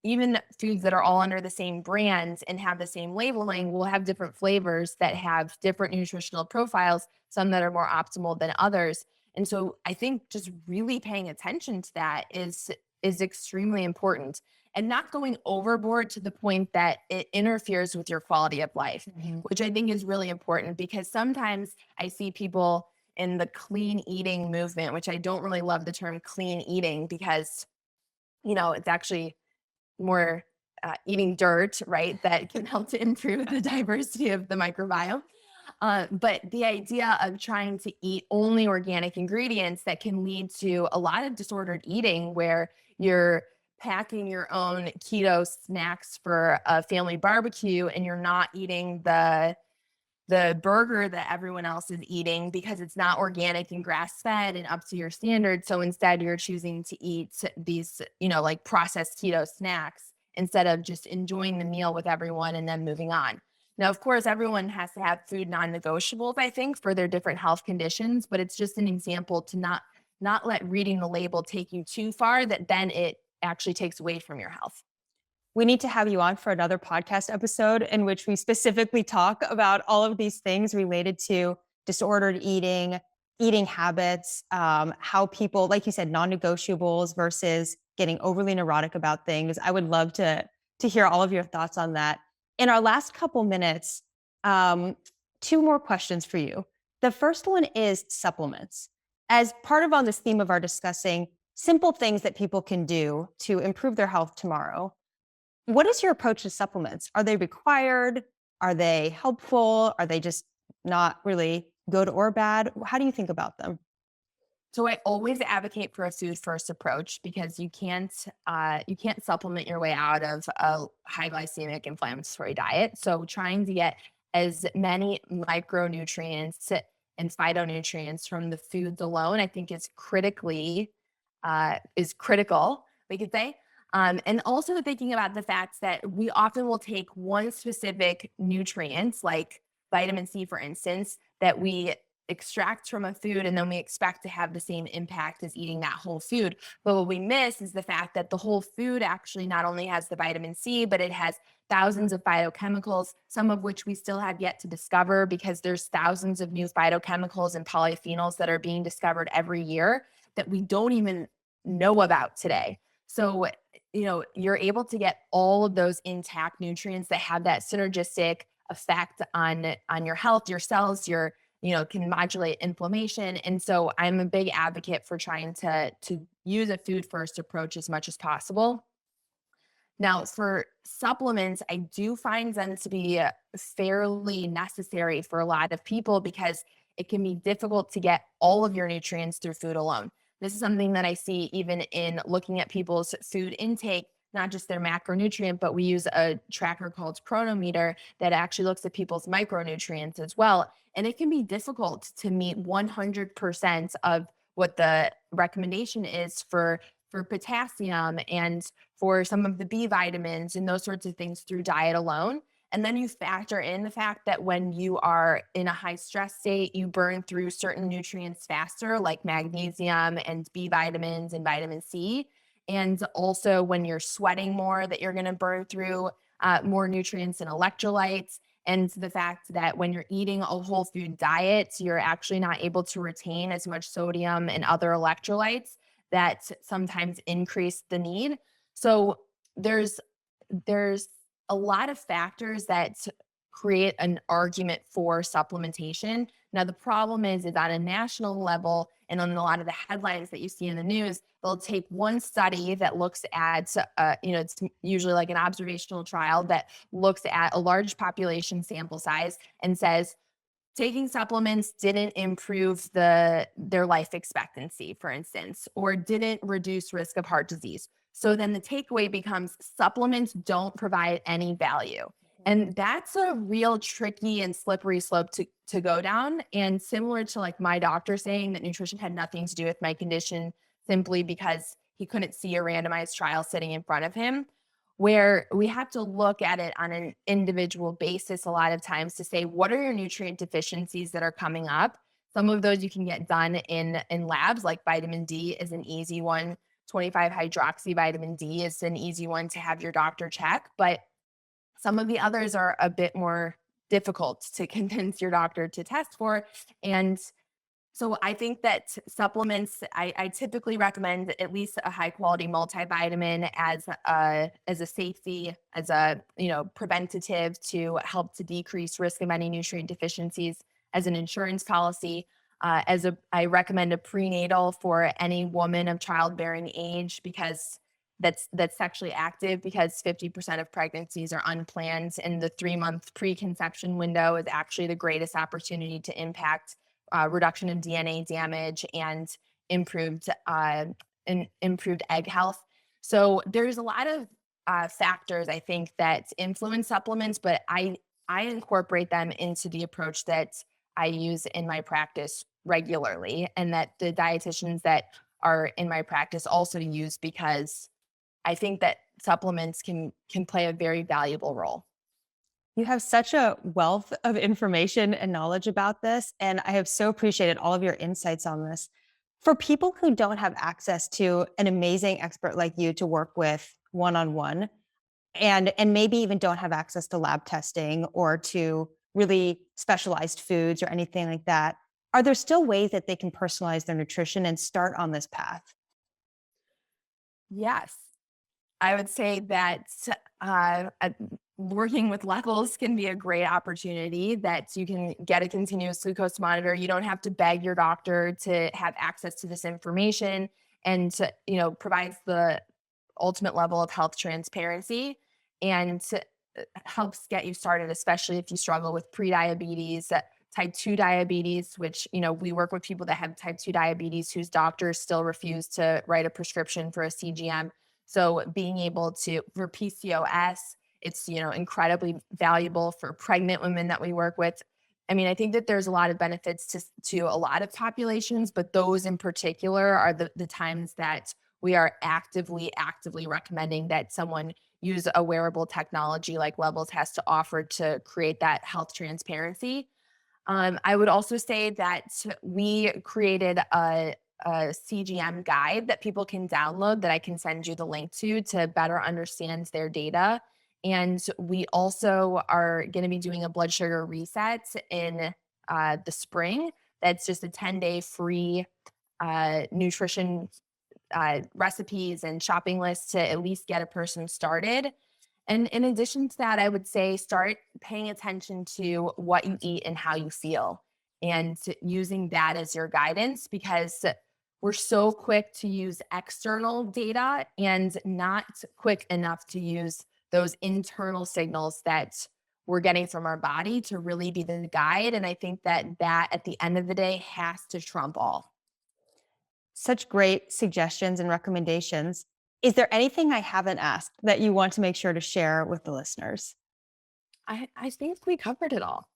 even foods that are all under the same brand and have the same labeling will have different flavors that have different nutritional profiles, some that are more optimal than others. And so I think just really paying attention to that is extremely important and not going overboard to the point that it interferes with your quality of life, Mhm. which I think is really important because sometimes I see people in the clean eating movement, which I don't really love the term clean eating because, it's actually more eating dirt, right? That can help to improve the diversity of the microbiome. But the idea of trying to eat only organic ingredients that can lead to a lot of disordered eating where you're packing your own keto snacks for a family barbecue and you're not eating the burger that everyone else is eating because it's not organic and grass fed and up to your standards. So instead, you're choosing to eat these, like processed keto snacks instead of just enjoying the meal with everyone and then moving on. Now, of course, everyone has to have food non-negotiables, I think, for their different health conditions, but it's just an example to not let reading the label take you too far that then it actually takes away from your health. We need to have you on for another podcast episode in which we specifically talk about all of these things related to disordered eating, eating habits, how people, like you said, non-negotiables versus getting overly neurotic about things. I would love to hear all of your thoughts on that. In our last couple minutes, um, two more questions for you. The first one is supplements. As part of on this theme of our discussing simple things that people can do to improve their health tomorrow, what is your approach to supplements? Are they required? Are they helpful? Are they just not really good or bad? How do you think about them? So I always advocate for a food first approach because you can't supplement your way out of a high glycemic inflammatory diet. So trying to get as many micronutrients and phytonutrients from the foods alone, I think is critical, we could say. And also thinking about the fact that we often will take one specific nutrient, like vitamin C, for instance, that we extract from a food and then we expect to have the same impact as eating that whole food. But what we miss is the fact that the whole food actually not only has the vitamin C, but it has thousands of phytochemicals, some of which we still have yet to discover because there's thousands of new phytochemicals and polyphenols that are being discovered every year that we don't even know about today. So, you're able to get all of those intact nutrients that have that synergistic effect on your health, your cells, can modulate inflammation. And so I'm a big advocate for trying to use a food first approach as much as possible. Now, for supplements, I do find them to be fairly necessary for a lot of people because it can be difficult to get all of your nutrients through food alone. This is something that I see even in looking at people's food intake, not just their macronutrient, but we use a tracker called Chronometer that actually looks at people's micronutrients as well. And it can be difficult to meet 100% of what the recommendation is for potassium and for some of the B vitamins and those sorts of things through diet alone. And then you factor in the fact that when you are in a high stress state, you burn through certain nutrients faster, like magnesium and B vitamins and vitamin C. And also, when you're sweating more, that you're going to burn through more nutrients and electrolytes. And the fact that when you're eating a whole food diet, you're actually not able to retain as much sodium and other electrolytes that sometimes increase the need. So there's there's a lot of factors that create an argument for supplementation. Now the problem is on a national level and on a lot of the headlines that you see in the news, they'll take one study that looks at it's usually like an observational trial that looks at a large population sample size and says taking supplements didn't improve their life expectancy, for instance, or didn't reduce risk of heart disease. So then the takeaway becomes supplements don't provide any value. And that's a real tricky and slippery slope to go down. And similar to like my doctor saying that nutrition had nothing to do with my condition simply because he couldn't see a randomized trial sitting in front of him, where we have to look at it on an individual basis a lot of times to say, what are your nutrient deficiencies that are coming up? Some of those you can get done in labs, like vitamin D is an easy one. 25 hydroxy vitamin D is an easy one to have your doctor check, but some of the others are a bit more difficult to convince your doctor to test for. And so I think that supplements, I typically recommend at least a high quality multivitamin as a safety, as a preventative to help to decrease risk of any nutrient deficiencies as an insurance policy. I recommend a prenatal for any woman of childbearing age because that's sexually active because 50% of pregnancies are unplanned and the 3 month preconception window is actually the greatest opportunity to impact reduction of DNA damage and improved improved egg health. So there's a lot of factors I think that influence supplements, but I incorporate them into the approach that I use in my practice regularly, and that the dietitians that are in my practice also use because I think that supplements can play a very valuable role. You have such a wealth of information and knowledge about this, and I have so appreciated all of your insights on this. For people who don't have access to an amazing expert like you to work with one on one, and maybe even don't have access to lab testing or to really specialized foods or anything like that, are there still ways that they can personalize their nutrition and start on this path? Yes. I would say that working with levels can be a great opportunity that you can get a continuous glucose monitor. You don't have to beg your doctor to have access to this information and to, provides the ultimate level of health transparency and helps get you started, especially if you struggle with prediabetes, type 2 diabetes, which, we work with people that have type 2 diabetes whose doctors still refuse to write a prescription for a CGM. So being able to, for PCOS, it's, incredibly valuable for pregnant women that we work with. I mean, I think that there's a lot of benefits to a lot of populations, but those in particular are the times that we are actively recommending that someone use a wearable technology like Levels has to offer to create that health transparency. I would also say that we created a CGM guide that people can download that I can send you the link to better understand their data. And we also are going to be doing a blood sugar reset in the spring. That's just a 10-day free nutrition recipes and shopping lists to at least get a person started. And in addition to that, I would say start paying attention to what you eat and how you feel and using that as your guidance because we're so quick to use external data and not quick enough to use those internal signals that we're getting from our body to really be the guide. And I think that at the end of the day has to trump all. Such great suggestions and recommendations. Is there anything I haven't asked that you want to make sure to share with the listeners? I think we covered it all.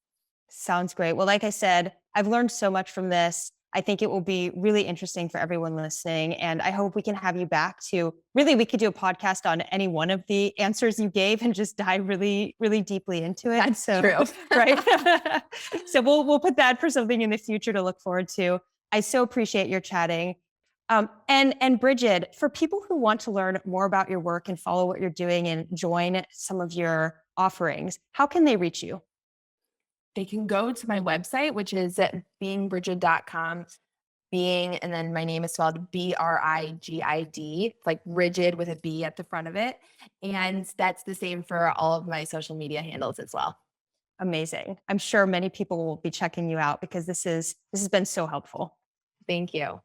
Sounds great. Well, like I said, I've learned so much from this. I think it will be really interesting for everyone listening. And I hope we can have you back to really, we could do a podcast on any one of the answers you gave and just dive really, really deeply into it. That's true. Right. So we'll put that for something in the future to look forward to. I so appreciate your chatting. And Brigid, for people who want to learn more about your work and follow what you're doing and join some of your offerings, how can they reach you? They can go to my website, which is at beingbrigid.com. Being, and then my name is spelled Brigid, like rigid with a B at the front of it. And that's the same for all of my social media handles as well. Amazing. I'm sure many people will be checking you out because this has been so helpful. Thank you.